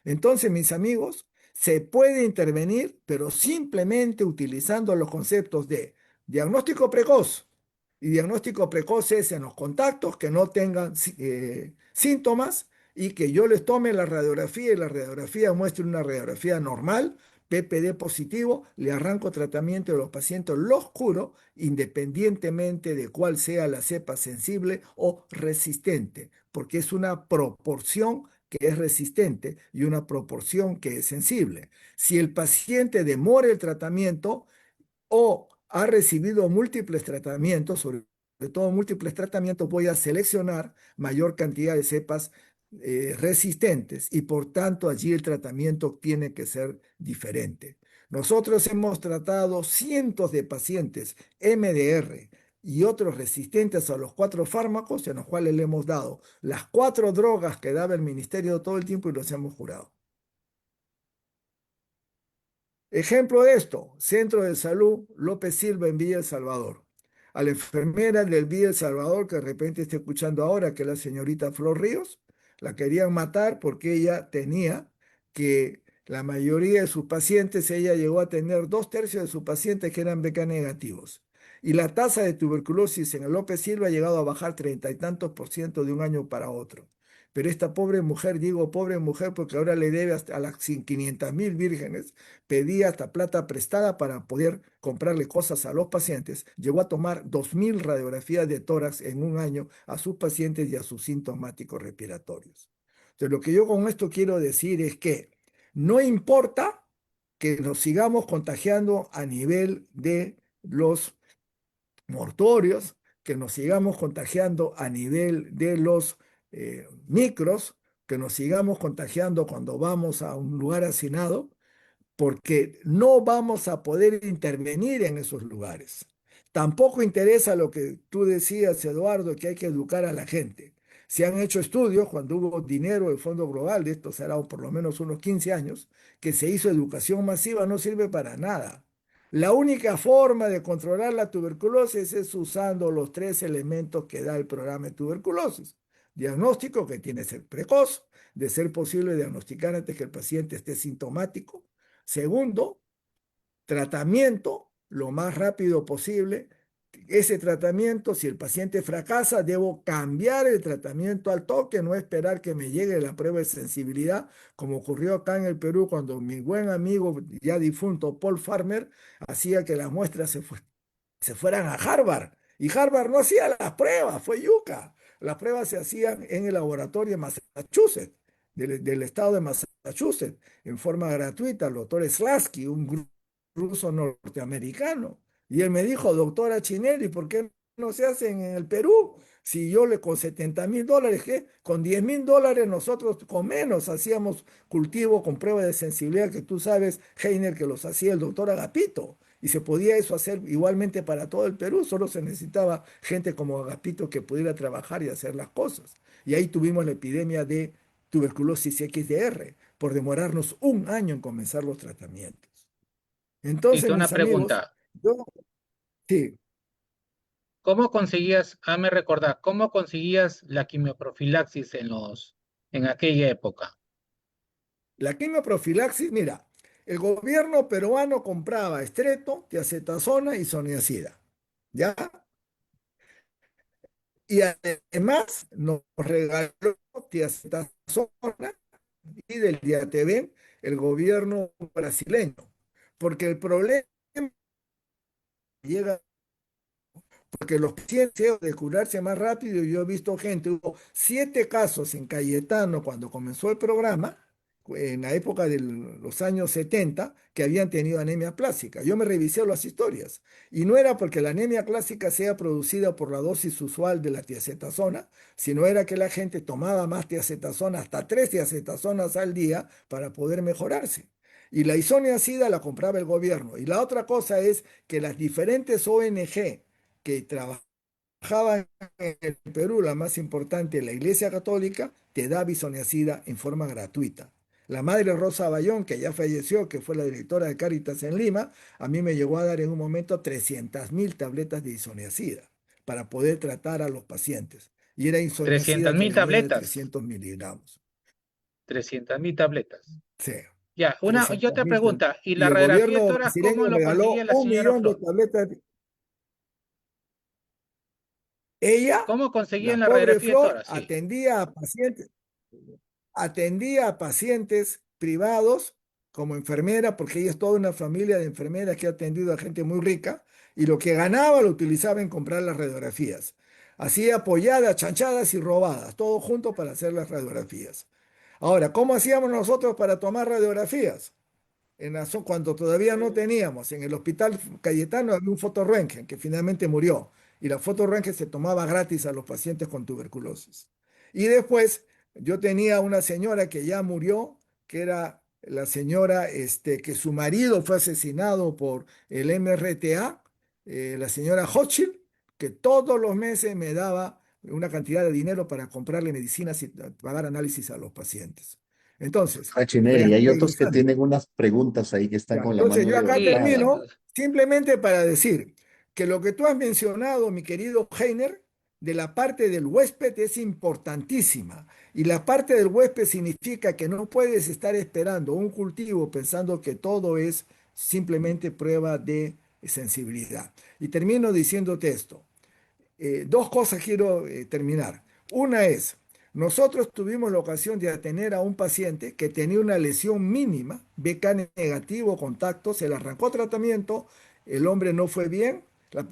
Entonces, mis amigos, se puede intervenir, pero simplemente utilizando los conceptos de diagnóstico precoz. Y diagnóstico precoz es en los contactos que no tengan síntomas y que yo les tome la radiografía y la radiografía muestre una radiografía normal, PPD positivo, le arranco tratamiento de los pacientes, los curo independientemente de cuál sea la cepa sensible o resistente, porque es una proporción que es resistente y una proporción que es sensible. Si el paciente demora el tratamiento o ha recibido múltiples tratamientos, sobre todo múltiples tratamientos, voy a seleccionar mayor cantidad de cepas resistentes y por tanto allí el tratamiento tiene que ser diferente. Nosotros hemos tratado cientos de pacientes MDR y otros resistentes a los 4 fármacos en los cuales le hemos dado las 4 drogas que daba el ministerio todo el tiempo y los hemos curado. Ejemplo de esto, Centro de Salud López Silva en Villa El Salvador. A la enfermera del Villa El Salvador, que de repente está escuchando ahora, que es la señorita Flor Ríos, la querían matar porque ella tenía que la mayoría de sus pacientes, ella llegó a tener 2/3 de sus pacientes que eran BK negativos. Y la tasa de tuberculosis en el López Silva ha llegado a bajar 30 y tantos por ciento de un año para otro. Pero esta pobre mujer, digo pobre mujer porque ahora le debe hasta a las 500.000 vírgenes, pedía hasta plata prestada para poder comprarle cosas a los pacientes, llegó a tomar 2.000 radiografías de tórax en un año a sus pacientes y a sus sintomáticos respiratorios. Entonces, lo que yo con esto quiero decir es que no importa que nos sigamos contagiando a nivel de los mortorios, que nos sigamos contagiando a nivel de los micros, que nos sigamos contagiando cuando vamos a un lugar hacinado, porque no vamos a poder intervenir en esos lugares. Tampoco interesa lo que tú decías, Eduardo, que hay que educar a la gente. Se han hecho estudios cuando hubo dinero del Fondo Global, de esto será por lo menos unos 15 años, que se hizo educación masiva, no sirve para nada. La única forma de controlar la tuberculosis es usando los 3 elementos que da el programa de tuberculosis. Diagnóstico, que tiene que ser precoz, de ser posible diagnosticar antes que el paciente esté sintomático. Segundo, tratamiento lo más rápido posible. Ese tratamiento, si el paciente fracasa, debo cambiar el tratamiento al toque, no esperar que me llegue la prueba de sensibilidad, como ocurrió acá en el Perú cuando mi buen amigo ya difunto Paul Farmer hacía que las muestras se fueran a Harvard. Y Harvard no hacía las pruebas, fue yuca. Las pruebas se hacían en el laboratorio de Massachusetts, del estado de Massachusetts, en forma gratuita. El doctor Slasky, un ruso norteamericano. Y él me dijo, doctora Chinelli, ¿por qué no se hacen en el Perú? Si yo le con $70.000, ¿qué? Con $10.000 nosotros con menos hacíamos cultivo con prueba de sensibilidad, que tú sabes, Heiner, que los hacía el doctor Agapito. Y se podía eso hacer igualmente para todo el Perú, solo se necesitaba gente como Agapito que pudiera trabajar y hacer las cosas. Y ahí tuvimos la epidemia de tuberculosis XDR, por demorarnos un año en comenzar los tratamientos. Entonces, Tito, una mis amigos, pregunta. yo, sí, ¿Cómo conseguías, me recordar, cómo conseguías la quimioprofilaxis en aquella época? La quimioprofilaxis, mira, el gobierno peruano compraba estreto, tiacetasona y soniazida, ¿ya? Y además nos regaló tiacetasona y del Diatebén el gobierno brasileño, porque el problema llega porque los pacientes de curarse más rápido, yo he visto gente, hubo 7 casos en Cayetano cuando comenzó el programa, en la época de los años 70, que habían tenido anemia clásica. Yo me revisé las historias y no era porque la anemia clásica sea producida por la dosis usual de la tiacetasona, sino era que la gente tomaba más tiacetasona, hasta 3 tiacetazonas al día para poder mejorarse. Y la isoniazida la compraba el gobierno. Y la otra cosa es que las diferentes ONG que trabajaban en el Perú, la más importante, la Iglesia Católica, te da bisoniazida en forma gratuita. La madre Rosa Bayón, que ya falleció, que fue la directora de Cáritas en Lima, a mí me llegó a dar en un momento 300.000 tabletas de isoniazida para poder tratar a los pacientes. Y era isoniazida 300.000 que venía de tabletas. 300 miligramos. 300.000 tabletas. Sí, Ya, y 300 otra mil. pregunta. ¿Y Y la el radiografía de gobierno tórax cómo brasileño lo conseguía regaló la un señora millón de Flor? tabletas. Ella, ¿Cómo conseguían la la pobre radiografía de Flor, tórax? Sí. atendía a pacientes privados como enfermera, porque ella es toda una familia de enfermeras que ha atendido a gente muy rica, y lo que ganaba lo utilizaba en comprar las radiografías. Así apoyadas, chanchadas y robadas, todo junto para hacer las radiografías. Ahora, ¿cómo hacíamos nosotros para tomar radiografías? Cuando todavía no teníamos, en el hospital Cayetano había un fotorröntgen que finalmente murió y la fotorröntgen se tomaba gratis a los pacientes con tuberculosis. Y después yo tenía una señora que ya murió, que era la señora que su marido fue asesinado por el MRTA, la señora Hochschild, que todos los meses me daba una cantidad de dinero para comprarle medicinas y pagar análisis a los pacientes. Entonces, Chineri, hay otros que rentabilizando. tienen unas preguntas ahí que están Ya, con la entonces mano yo acá Sí, levantada. termino simplemente para decir que lo que tú has mencionado, mi querido Heiner, de la parte del huésped es importantísima. Y la parte del huésped significa que no puedes estar esperando un cultivo pensando que todo es simplemente prueba de sensibilidad. Y termino diciéndote esto. 2 cosas quiero terminar. Una es, nosotros tuvimos la ocasión de atender a un paciente que tenía una lesión mínima, BK negativo, contacto, se le arrancó tratamiento, el hombre no fue bien, la,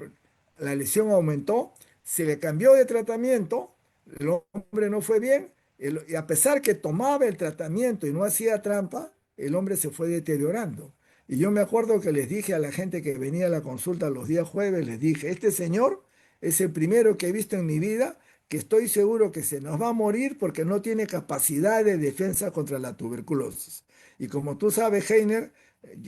la lesión aumentó, se le cambió de tratamiento, el hombre no fue bien, y a pesar que tomaba el tratamiento y no hacía trampa, el hombre se fue deteriorando. Y yo me acuerdo que les dije a la gente que venía a la consulta los días jueves, les dije, este señor es el primero que he visto en mi vida que estoy seguro que se nos va a morir porque no tiene capacidad de defensa contra la tuberculosis. Y como tú sabes, Heiner,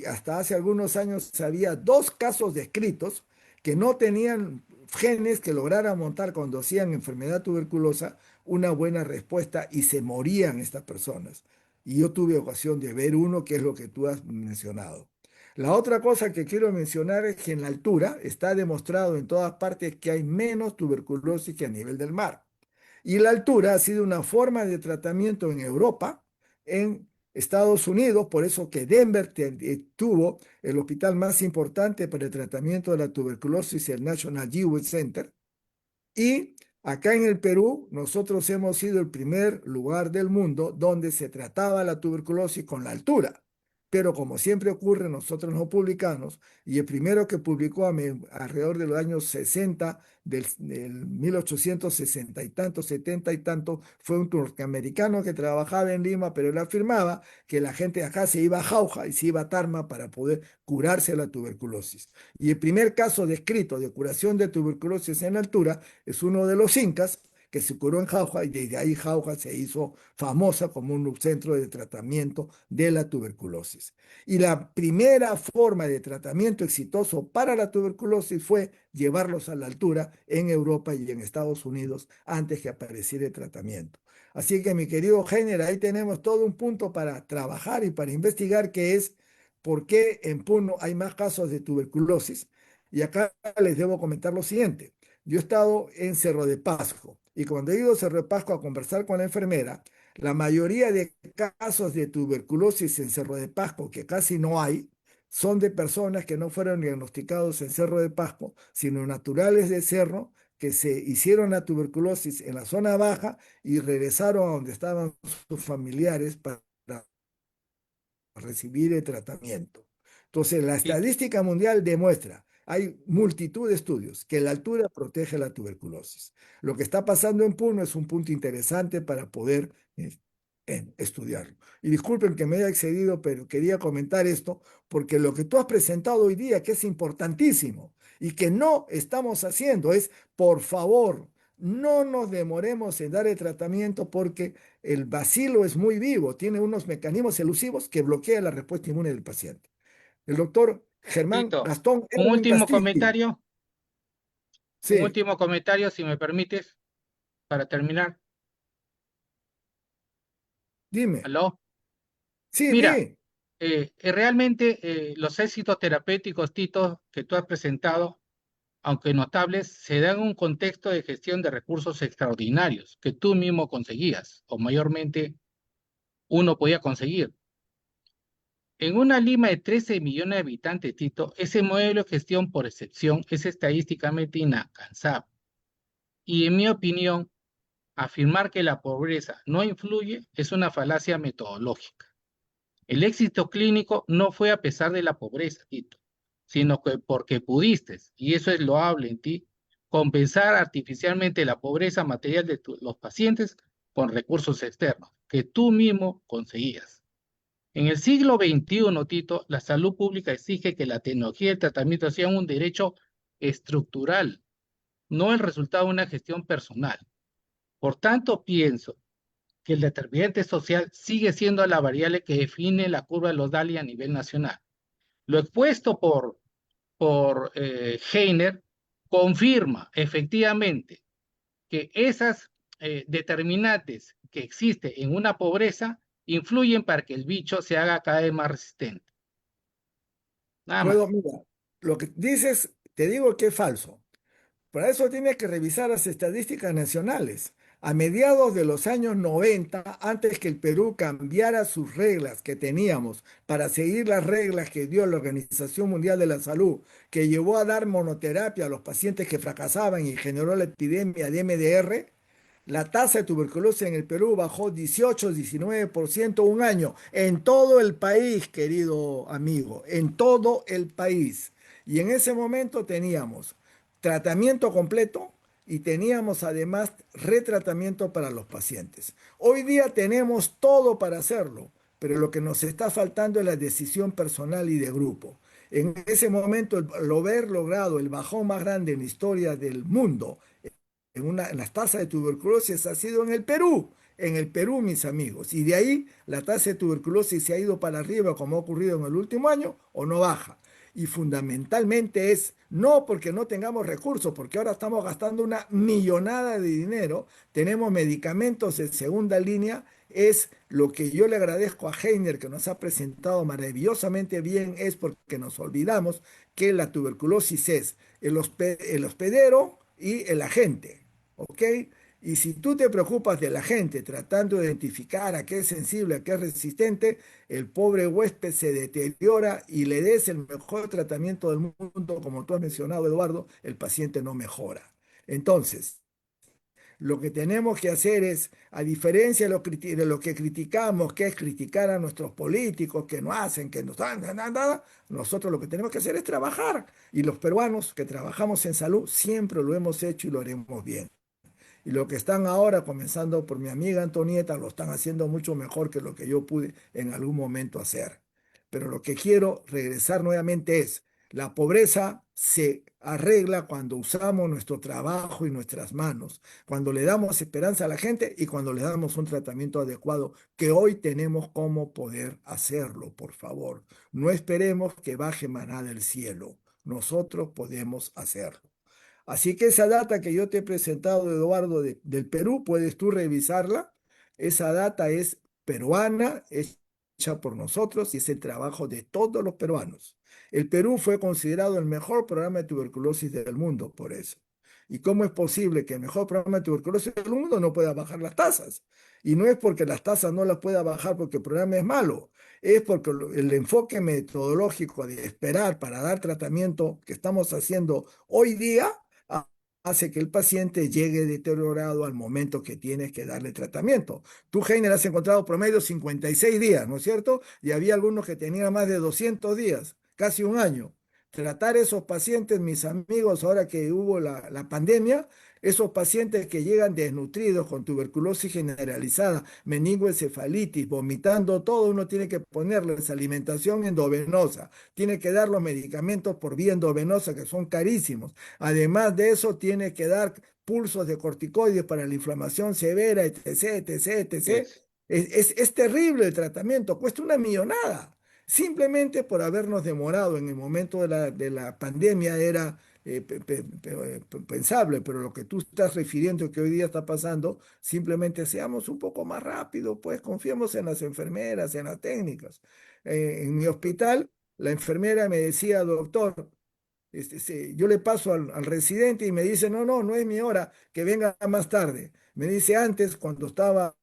hasta hace algunos años había 2 casos descritos que no tenían genes que lograran montar cuando hacían enfermedad tuberculosa una buena respuesta y se morían estas personas. Y yo tuve ocasión de ver uno que es lo que tú has mencionado. La otra cosa que quiero mencionar es que en la altura está demostrado en todas partes que hay menos tuberculosis que a nivel del mar. Y la altura ha sido una forma de tratamiento en Europa, en Estados Unidos, por eso que Denver tuvo el hospital más importante para el tratamiento de la tuberculosis, el National Jewish Center, y acá en el Perú, nosotros hemos sido el primer lugar del mundo donde se trataba la tuberculosis con la altura. Pero como siempre ocurre, nosotros no publicamos, y el primero que publicó alrededor de los años 60, del 1860 y tanto, 70 y tanto, fue un norteamericano que trabajaba en Lima, pero él afirmaba que la gente de acá se iba a Jauja y se iba a Tarma para poder curarse la tuberculosis. Y el primer caso descrito de curación de tuberculosis en altura es uno de los incas que se curó en Jauja y desde ahí Jauja se hizo famosa como un centro de tratamiento de la tuberculosis. Y la primera forma de tratamiento exitoso para la tuberculosis fue llevarlos a la altura en Europa y en Estados Unidos antes que apareciera el tratamiento. Así que mi querido Heiner, ahí tenemos todo un punto para trabajar y para investigar que es por qué en Puno hay más casos de tuberculosis. Y acá les debo comentar lo siguiente. Yo he estado en Cerro de Pasco y cuando he ido a Cerro de Pasco a conversar con la enfermera, La mayoría de casos de tuberculosis en Cerro de Pasco, que casi no hay, son de personas que no fueron diagnosticados en Cerro de Pasco, sino naturales de cerro, que se hicieron la tuberculosis en la zona baja y regresaron a donde estaban sus familiares para recibir el tratamiento. Entonces, la Y, estadística mundial demuestra, hay multitud de estudios, que la altura protege la tuberculosis. Lo que está pasando en Puno es un punto interesante para poder estudiarlo. Y disculpen que me haya excedido, pero quería comentar esto, porque lo que tú has presentado hoy día, que es importantísimo y que no estamos haciendo, es, por favor, no nos demoremos en dar el tratamiento porque el bacilo es muy vivo, tiene unos mecanismos elusivos que bloquean la respuesta inmune del paciente. El doctor Germán Tito, Gastón Erwin Castillo. un Sí, último comentario, si me permites, para terminar. dime. ¿Aló? Sí, Mira, di. realmente los éxitos terapéuticos, Tito, que tú has presentado, aunque notables, se dan en un contexto de gestión de recursos extraordinarios que tú mismo conseguías, o mayormente uno podía conseguir. En una Lima de 13 millones de habitantes, Tito, ese modelo de gestión por excepción es estadísticamente inalcanzable. Y en mi opinión, afirmar que la pobreza no influye es una falacia metodológica. El éxito clínico no fue a pesar de la pobreza, Tito, sino que porque pudiste, y eso es loable en ti, compensar artificialmente la pobreza material de los pacientes con recursos externos que tú mismo conseguías. En el siglo XXI, Tito, la salud pública exige que la tecnología y el tratamiento sean un derecho estructural, no el resultado de una gestión personal. Por tanto, pienso que el determinante social sigue siendo la variable que define la curva de los DALI a nivel nacional. Lo expuesto por Heiner confirma efectivamente que esas determinantes que existen en una pobreza influyen para que el bicho se haga cada vez más resistente. Nada Puedo, más. mira, lo que dices, te digo que es falso. Para eso tienes que revisar las estadísticas nacionales. A mediados de los años 90, antes que el Perú cambiara sus reglas que teníamos para seguir las reglas que dio la Organización Mundial de la Salud, que llevó a dar monoterapia a los pacientes que fracasaban y generó la epidemia de MDR, la tasa de tuberculosis en el Perú bajó 18-19% un año, en todo el país, querido amigo, en todo el país. Y en ese momento teníamos tratamiento completo y teníamos además retratamiento para los pacientes. Hoy día tenemos todo para hacerlo, pero lo que nos está faltando es la decisión personal y de grupo. En ese momento, el haber logrado el bajón más grande en la historia del mundo en las tasas de tuberculosis ha sido en el Perú, mis amigos. Y de ahí la tasa de tuberculosis se ha ido para arriba, como ha ocurrido en el último año, o no baja. Y fundamentalmente es no porque no tengamos recursos, porque ahora estamos gastando una millonada de dinero, tenemos medicamentos de segunda línea, es lo que yo le agradezco a Heiner, que nos ha presentado maravillosamente bien, es porque nos olvidamos que la tuberculosis es el hospedero y el agente. ¿Ok? Y si tú te preocupas de la gente tratando de identificar a qué es sensible, a qué es resistente, el pobre huésped se deteriora y le des el mejor tratamiento del mundo, como tú has mencionado, Eduardo, el paciente no mejora. Entonces, lo que tenemos que hacer es, a diferencia de lo que criticamos, que es criticar a nuestros políticos que no hacen, que no dan nada, nosotros lo que tenemos que hacer es trabajar. Y los peruanos que trabajamos en salud siempre lo hemos hecho y lo haremos bien. Y lo que están ahora, comenzando por mi amiga Antonieta, lo están haciendo mucho mejor que lo que yo pude en algún momento hacer. Pero lo que quiero regresar nuevamente es, la pobreza se arregla cuando usamos nuestro trabajo y nuestras manos, cuando le damos esperanza a la gente y cuando le damos un tratamiento adecuado, que hoy tenemos cómo poder hacerlo, por favor. No esperemos que baje maná del cielo. Nosotros podemos hacerlo. Así que esa data que yo te he presentado, Eduardo, del Perú, puedes tú revisarla. Esa data es peruana, es hecha por nosotros y es el trabajo de todos los peruanos. El Perú fue considerado el mejor programa de tuberculosis del mundo por eso. ¿Y cómo es posible que el mejor programa de tuberculosis del mundo no pueda bajar las tasas? Y no es porque las tasas no las pueda bajar porque el programa es malo, es porque el enfoque metodológico de esperar para dar tratamiento que estamos haciendo hoy día hace que el paciente llegue deteriorado al momento que tienes que darle tratamiento. Tú, Heiner, has encontrado promedio 56 días, ¿no es cierto? Y había algunos que tenían más de 200 días, casi un año. Tratar esos pacientes, mis amigos, ahora que hubo la pandemia, esos pacientes que llegan desnutridos con tuberculosis generalizada, meningoencefalitis, vomitando todo, uno tiene que ponerles alimentación endovenosa, tiene que dar los medicamentos por vía endovenosa que son carísimos. Además de eso, tiene que dar pulsos de corticoides para la inflamación severa, etc., etc., etc. Es. Es terrible el tratamiento, cuesta una millonada. Simplemente por habernos demorado en el momento de la pandemia era pensable, pero lo que tú estás refiriendo que hoy día está pasando, simplemente seamos un poco más rápidos, pues confiemos en las enfermeras, en las técnicas. En mi hospital, la enfermera me decía, doctor, yo le paso al residente y me dice, no, no, no es mi hora, que venga más tarde. Me dice antes, cuando estaba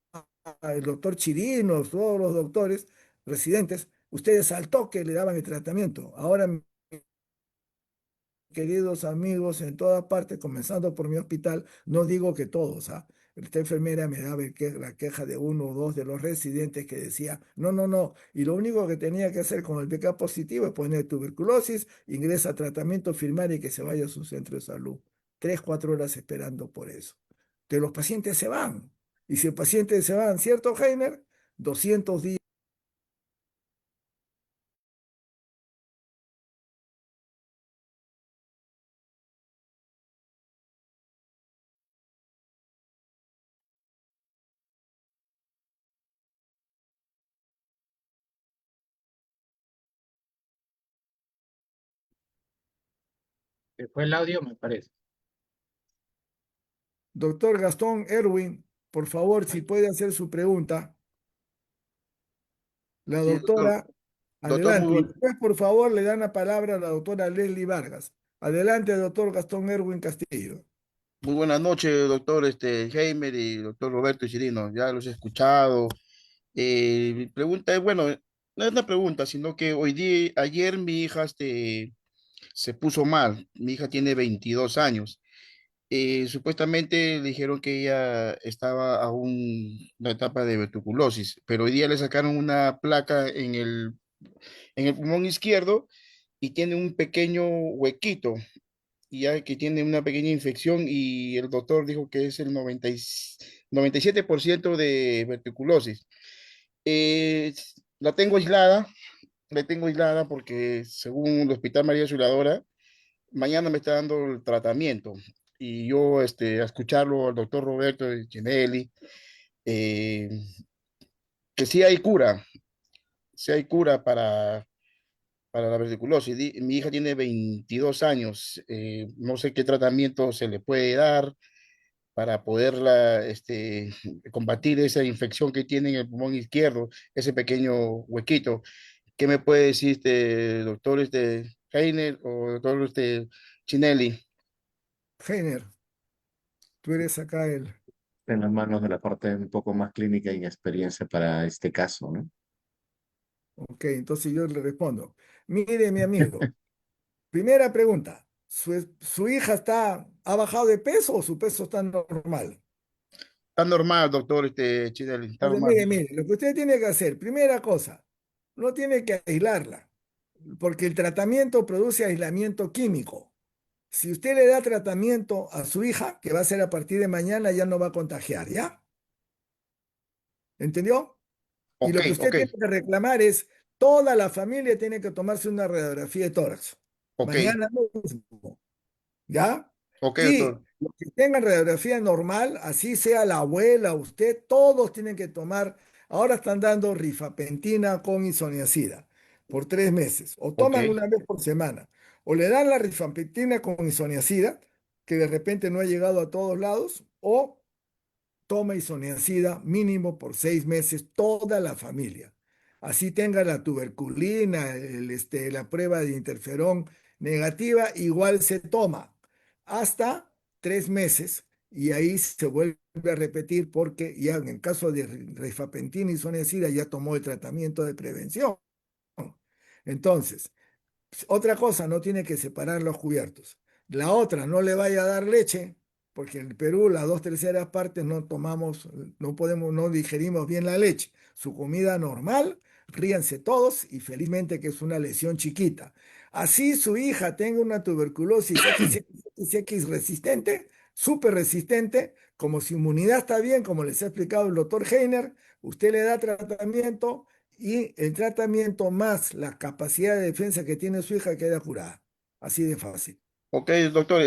el doctor Chirinos, todos los doctores residentes, ustedes al toque le daban el tratamiento. Ahora, queridos amigos, en toda parte, comenzando por mi hospital, no digo que todos, ¿ah? Esta enfermera me daba la queja de uno o dos de los residentes que decía, no, no, no, y lo único que tenía que hacer con el PK positivo es poner tuberculosis, ingresa a tratamiento, firmar y que se vaya a su centro de salud. 3, 4 horas esperando por eso. Que los pacientes se van. Y si el paciente se van, ¿cierto, Heiner? 200 días. Fue el audio, me parece. Doctor Gastón Erwin, por favor, si puede hacer su pregunta. La Sí, doctor. doctora, Doctor, adelante. muy, Después, por favor, le dan la palabra a la doctora Leslie Vargas. Adelante, doctor Gastón Erwin Castillo. muy buenas noches, doctor Heimer y doctor Roberto Chirino. Ya los he escuchado. Mi pregunta es, bueno, no es una pregunta, sino que ayer mi hija se puso mal. Mi hija tiene 22 años. Supuestamente le dijeron que ella estaba aún en la etapa de tuberculosis, pero hoy día le sacaron una placa en el pulmón izquierdo y tiene un pequeño huequito, y ya que tiene una pequeña infección y el doctor dijo que es el 97% de tuberculosis. Eh, la tengo aislada, la tengo aislada porque según el Hospital María Auxiliadora, mañana me está dando el tratamiento y yo a escucharlo al doctor Roberto Ginelli, eh, que sí hay cura para la tuberculosis. Mi hija tiene 22 años, no sé qué tratamiento se le puede dar para poderla combatir esa infección que tiene en el pulmón izquierdo, ese pequeño huequito. ¿Qué me puede decir doctor Heiner o doctor Chinelli? Heiner, tú eres acá el. En las manos de la parte un poco más clínica y experiencia para este caso, ¿no? Ok, entonces yo le respondo. Mire, mi amigo, primera pregunta. ¿Su hija ha bajado de peso o su peso está normal? Está normal, doctor Chinelli, está Entonces, normal. mire, lo que usted tiene que hacer, primera cosa, no tiene que aislarla, porque el tratamiento produce aislamiento químico. Si usted le da tratamiento a su hija, que va a ser a partir de mañana, ya no va a contagiar, ¿ya? ¿Entendió? Y Ok, lo que usted ok, tiene que reclamar es, toda la familia tiene que tomarse una radiografía de tórax. ok, Mañana mismo. ¿Ya? ok, Y doctor. los que tengan radiografía normal, así sea la abuela, usted, todos tienen que tomar, ahora están dando rifapentina con isoniazida por 3 meses, o Ok, toman una vez por semana, o le dan la rifapentina con isoniazida, que de repente no ha llegado a todos lados, o toma isoniazida mínimo por 6 meses toda la familia. Así tenga la tuberculina, la prueba de interferón negativa, igual se toma hasta 3 meses y ahí se vuelve a repetir porque ya en el caso de rifampicina y isoniazida ya tomó el tratamiento de prevención. Entonces, otra cosa, no tiene que separar los cubiertos. La otra, no le vaya a dar leche, porque en el Perú las 2/3 partes no tomamos, no podemos, no digerimos bien la leche. Su comida normal, ríanse todos y felizmente que es una lesión chiquita. Así su hija tenga una tuberculosis XX resistente, súper resistente, como su inmunidad está bien, como les ha explicado el doctor Heiner, usted le da tratamiento y el tratamiento más la capacidad de defensa que tiene su hija queda curada. Así de fácil. Ok, doctor,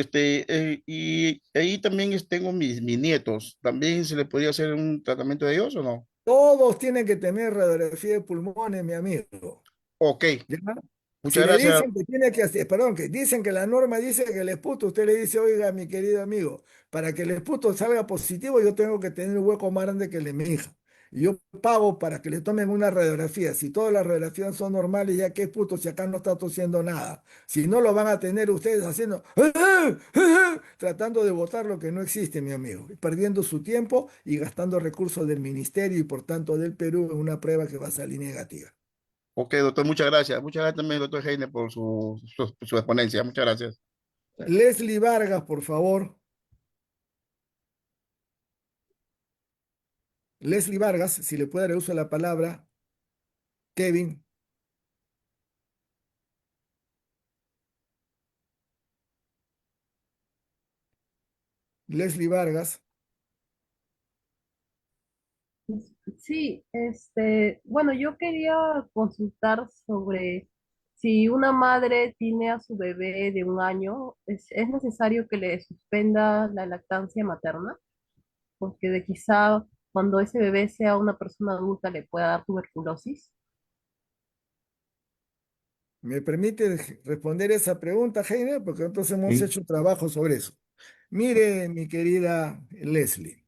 y ahí también tengo mis nietos. ¿También se le podría hacer un tratamiento de ellos o no? Todos tienen que tener radiografía de pulmones, mi amigo. Ok, ¿Ya? muchas Si le gracias. dicen que tiene que hacer, perdón, que dicen que la norma dice que el esputo, usted le dice, oiga, mi querido amigo, para que el esputo salga positivo, yo tengo que tener un hueco más grande que el de mi hija. Y yo pago para que le tomen una radiografía. Si todas las radiografías son normales, ya que esputo, si acá no está tosiendo nada. Si no, lo van a tener ustedes haciendo, tratando de votar lo que no existe, mi amigo, y perdiendo su tiempo y gastando recursos del ministerio y por tanto del Perú en una prueba que va a salir negativa. Ok, doctor, muchas gracias. Muchas gracias también, doctor Heine, por su exponencia. Muchas gracias. Leslie Vargas, por favor. Leslie Vargas, si le puede dar uso de la palabra, Kevin. Leslie Vargas. Sí, bueno, yo quería consultar sobre si una madre tiene a su bebé de 1 año, ¿es necesario que le suspenda la lactancia materna? Porque de quizá cuando ese bebé sea una persona adulta le pueda dar tuberculosis. ¿Me permite responder esa pregunta, Heiner? Porque nosotros hemos Sí. hecho un trabajo sobre eso. Mire, mi querida Leslie,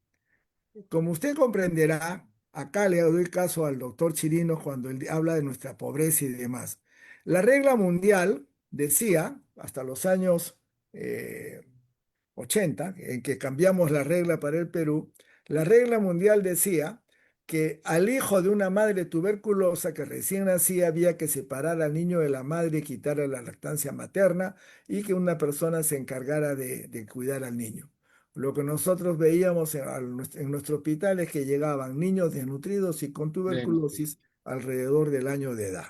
como usted comprenderá, acá le doy caso al doctor Chirinos cuando él habla de nuestra pobreza y demás. La regla mundial decía, hasta los años eh, 80, en que cambiamos la regla para el Perú, la regla mundial decía que al hijo de una madre tuberculosa que recién nacía había que separar al niño de la madre y quitarle la lactancia materna y que una persona se encargara de cuidar al niño. Lo que nosotros veíamos en nuestro hospital es que llegaban niños desnutridos y con Bien. tuberculosis alrededor del año de edad.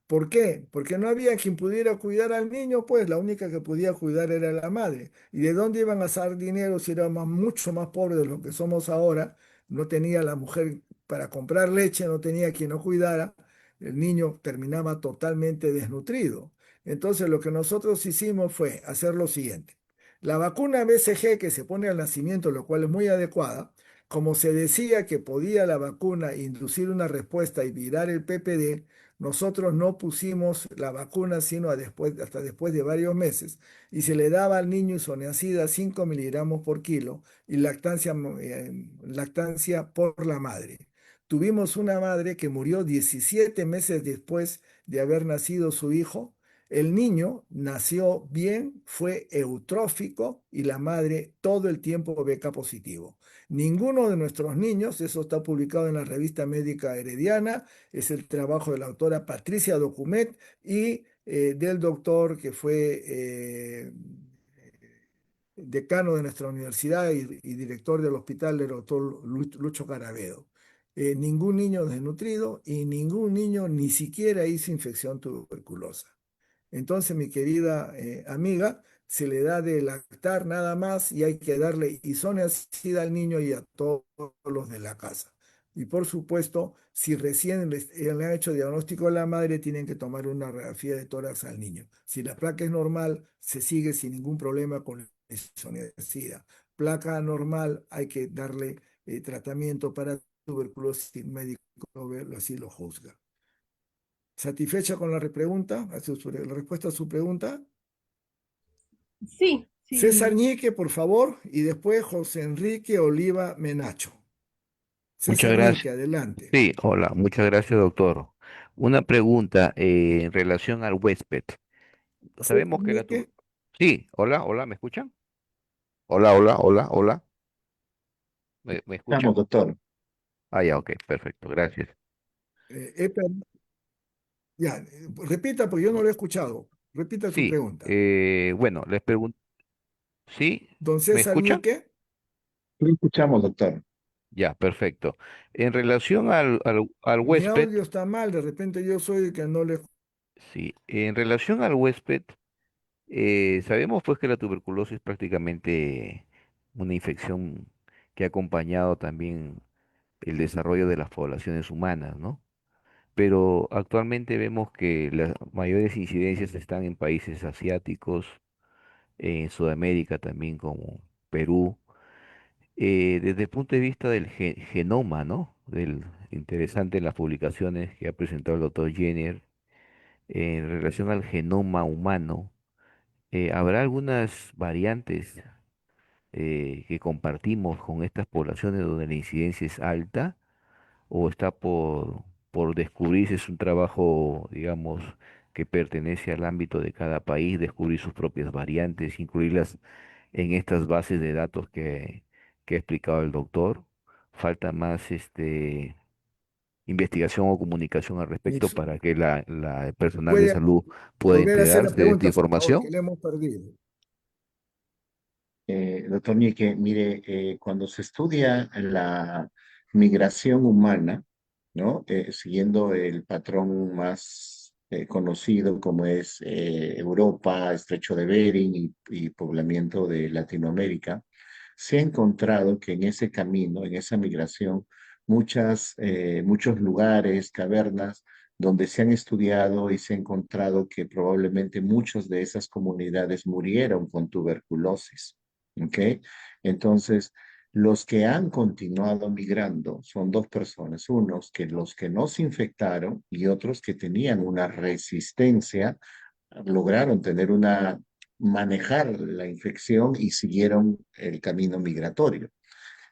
¿Por qué? Porque no había quien pudiera cuidar al niño, pues la única que podía cuidar era la madre. ¿Y de dónde iban a sacar dinero si éramos mucho más pobres de lo que somos ahora? No tenía la mujer para comprar leche, no tenía quien lo cuidara. El niño terminaba totalmente desnutrido. Entonces lo que nosotros hicimos fue hacer lo siguiente. La vacuna BCG que se pone al nacimiento, lo cual es muy adecuada, como se decía que podía la vacuna inducir una respuesta y virar el PPD, nosotros no pusimos la vacuna sino hasta después de varios meses y se le daba al niño isoniazida 5 miligramos por kilo y lactancia por la madre. Tuvimos una madre que murió 17 meses después de haber nacido su hijo. El niño nació bien, fue eutrófico y la madre todo el tiempo beca positivo. Ninguno de nuestros niños, eso está publicado en la revista médica Herediana, es el trabajo de la autora Patricia Documet y del doctor que fue decano de nuestra universidad y director del hospital, el doctor Lucho Carabedo. Ningún niño desnutrido y ningún niño ni siquiera hizo infección tuberculosa. Entonces, mi querida amiga, se le da de lactar nada más y hay que darle isoniazida al niño y a todos los de la casa. Y por supuesto, si recién le han hecho diagnóstico a la madre, tienen que tomar una radiografía de tórax al niño. Si la placa es normal, se sigue sin ningún problema con la isoniazida. Placa normal, hay que darle tratamiento para tuberculosis, si el médico así lo juzga. ¿Satisfecha con la repregunta? La respuesta a su pregunta. Sí, César sí. Ñique, por favor, y después José Enrique Oliva Menacho. Muchas César Ñique, gracias. adelante. Sí, hola, muchas gracias, doctor. Una pregunta en relación al huésped. César Sabemos que Ñique, Sí, hola, hola, ¿me escuchan? Hola, hola, hola, hola. ¿Me Estamos, escucha? doctor. Ah, ya, ok, perfecto, gracias. Epa, ya, repita, porque yo no lo he escuchado. Repita tu Sí, pregunta. bueno, les pregunto, ¿sí? Don ¿Me César escuchan? Luque, Lo escuchamos, doctor. Ya, perfecto. En relación al mi huésped, audio está mal, de repente yo soy el que no le... sí, en relación al huésped, sabemos pues que la tuberculosis es prácticamente una infección que ha acompañado también el desarrollo de las poblaciones humanas, ¿no? Pero actualmente vemos que las mayores incidencias están en países asiáticos, en Sudamérica también como Perú. Desde el punto de vista del genoma, ¿no? Del interesante en las publicaciones que ha presentado el doctor Jenner en relación al genoma humano, ¿habrá algunas variantes que compartimos con estas poblaciones donde la incidencia es alta o está por descubrirse? Es un trabajo, digamos, que pertenece al ámbito de cada país, descubrir sus propias variantes, incluirlas en estas bases de datos que ha explicado el doctor. Falta más investigación o comunicación al ni respecto su- para que la personal de puede salud pueda volver a hacer la enterarse de esta pregunta, por favor, que información. le hemos perdido. Doctor Ñique, mire, cuando se estudia la migración humana, ¿no? Siguiendo el patrón más conocido como es Europa, Estrecho de Bering y poblamiento de Latinoamérica, se ha encontrado que en ese camino, en esa migración, muchos lugares, cavernas, donde se han estudiado y se ha encontrado que probablemente muchas de esas comunidades murieron con tuberculosis. ¿Ok? Entonces, los que han continuado migrando son dos personas, unos que los que no se infectaron y otros que tenían una resistencia, lograron manejar la infección y siguieron el camino migratorio.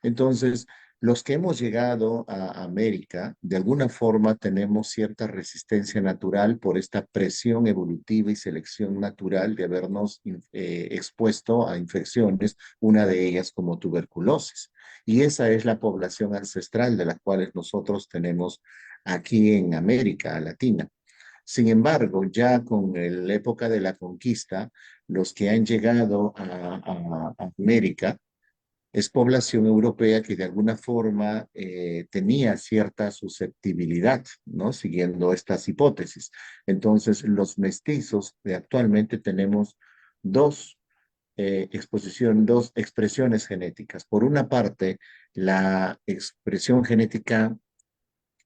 Entonces, los que hemos llegado a América, de alguna forma tenemos cierta resistencia natural por esta presión evolutiva y selección natural de habernos expuesto a infecciones, una de ellas como tuberculosis. Y esa es la población ancestral de la cual nosotros tenemos aquí en América Latina. Sin embargo, ya con la época de la conquista, los que han llegado a América, es población europea que de alguna forma tenía cierta susceptibilidad, ¿no? Siguiendo estas hipótesis. Entonces, los mestizos de actualmente tenemos dos dos expresiones genéticas. Por una parte, la expresión genética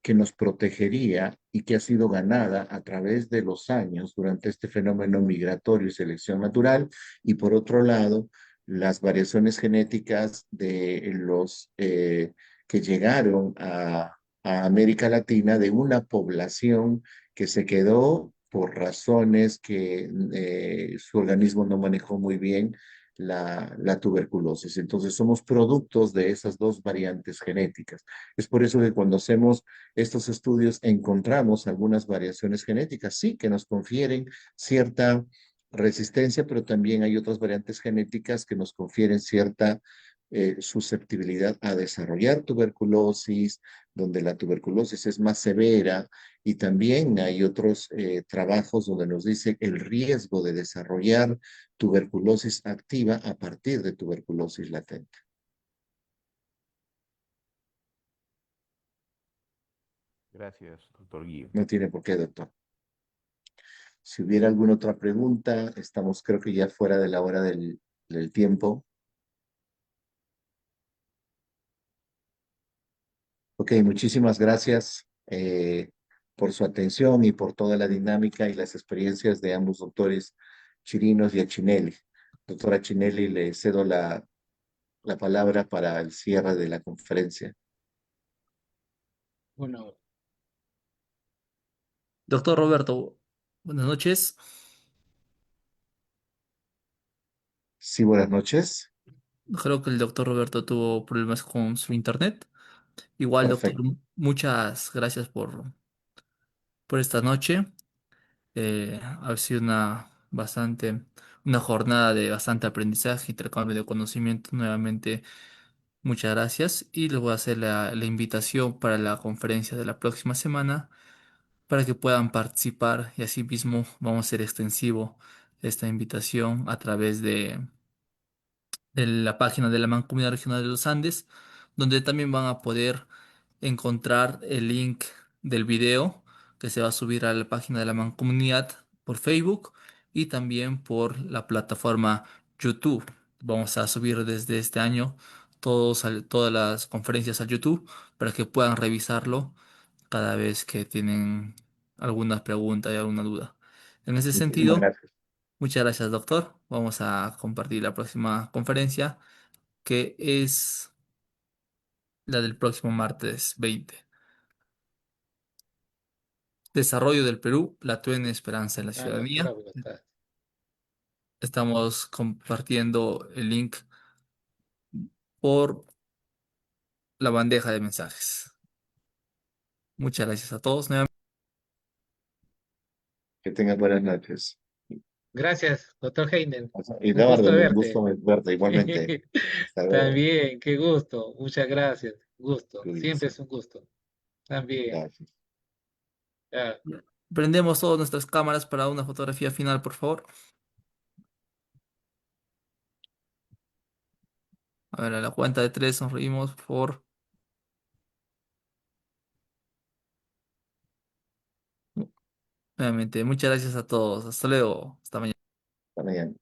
que nos protegería y que ha sido ganada a través de los años durante este fenómeno migratorio y selección natural, y por otro lado, las variaciones genéticas de los que llegaron a América Latina de una población que se quedó por razones que su organismo no manejó muy bien la tuberculosis. Entonces, somos productos de esas dos variantes genéticas. Es por eso que cuando hacemos estos estudios encontramos algunas variaciones genéticas, sí, que nos confieren cierta resistencia, pero también hay otras variantes genéticas que nos confieren cierta susceptibilidad a desarrollar tuberculosis, donde la tuberculosis es más severa, y también hay otros trabajos donde nos dice el riesgo de desarrollar tuberculosis activa a partir de tuberculosis latente. Gracias, doctor Guillo. No tiene por qué, doctor. Si hubiera alguna otra pregunta, estamos creo que ya fuera de la hora del tiempo. Ok, muchísimas gracias por su atención y por toda la dinámica y las experiencias de ambos doctores, Chirinos y Achinelli. Doctora Achinelli, le cedo la palabra para el cierre de la conferencia. Bueno, Doctor Roberto, buenas noches. Sí, buenas noches. Creo que el doctor Roberto tuvo problemas con su internet. Igual, doctor, Perfecto. muchas gracias por esta noche. Ha sido una bastante una jornada de bastante aprendizaje, intercambio de conocimiento. Nuevamente, muchas gracias y les voy a hacer la invitación para la conferencia de la próxima semana para que puedan participar y asimismo vamos a hacer extensivo esta invitación a través de la página de la Mancomunidad Regional de los Andes, donde también van a poder encontrar el link del video que se va a subir a la página de la Mancomunidad por Facebook y también por la plataforma YouTube. Vamos a subir desde este año todas las conferencias a YouTube para que puedan revisarlo cada vez que tienen alguna pregunta y alguna duda. En ese Muchísimas sentido, gracias. muchas gracias, doctor. Vamos a compartir la próxima conferencia, que es la del próximo martes 20. Desarrollo del Perú, la plena esperanza en la Ah, doctora ciudadanía. Voluntad. Estamos compartiendo el link por la bandeja de mensajes. Muchas gracias a todos. Que tengan buenas noches. Gracias, doctor Heinen. Y de Un gusto orden, un verte. gusto verte igualmente. Hasta luego. También, qué gusto. Muchas gracias. Gusto. Siempre Cuídense. es un gusto. También. Gracias. Ya. Prendemos todas nuestras cámaras para una fotografía final, por favor. A ver, a la cuenta de tres sonreímos, por favor. Nuevamente, muchas gracias a todos. Hasta luego. Hasta mañana. Hasta mañana.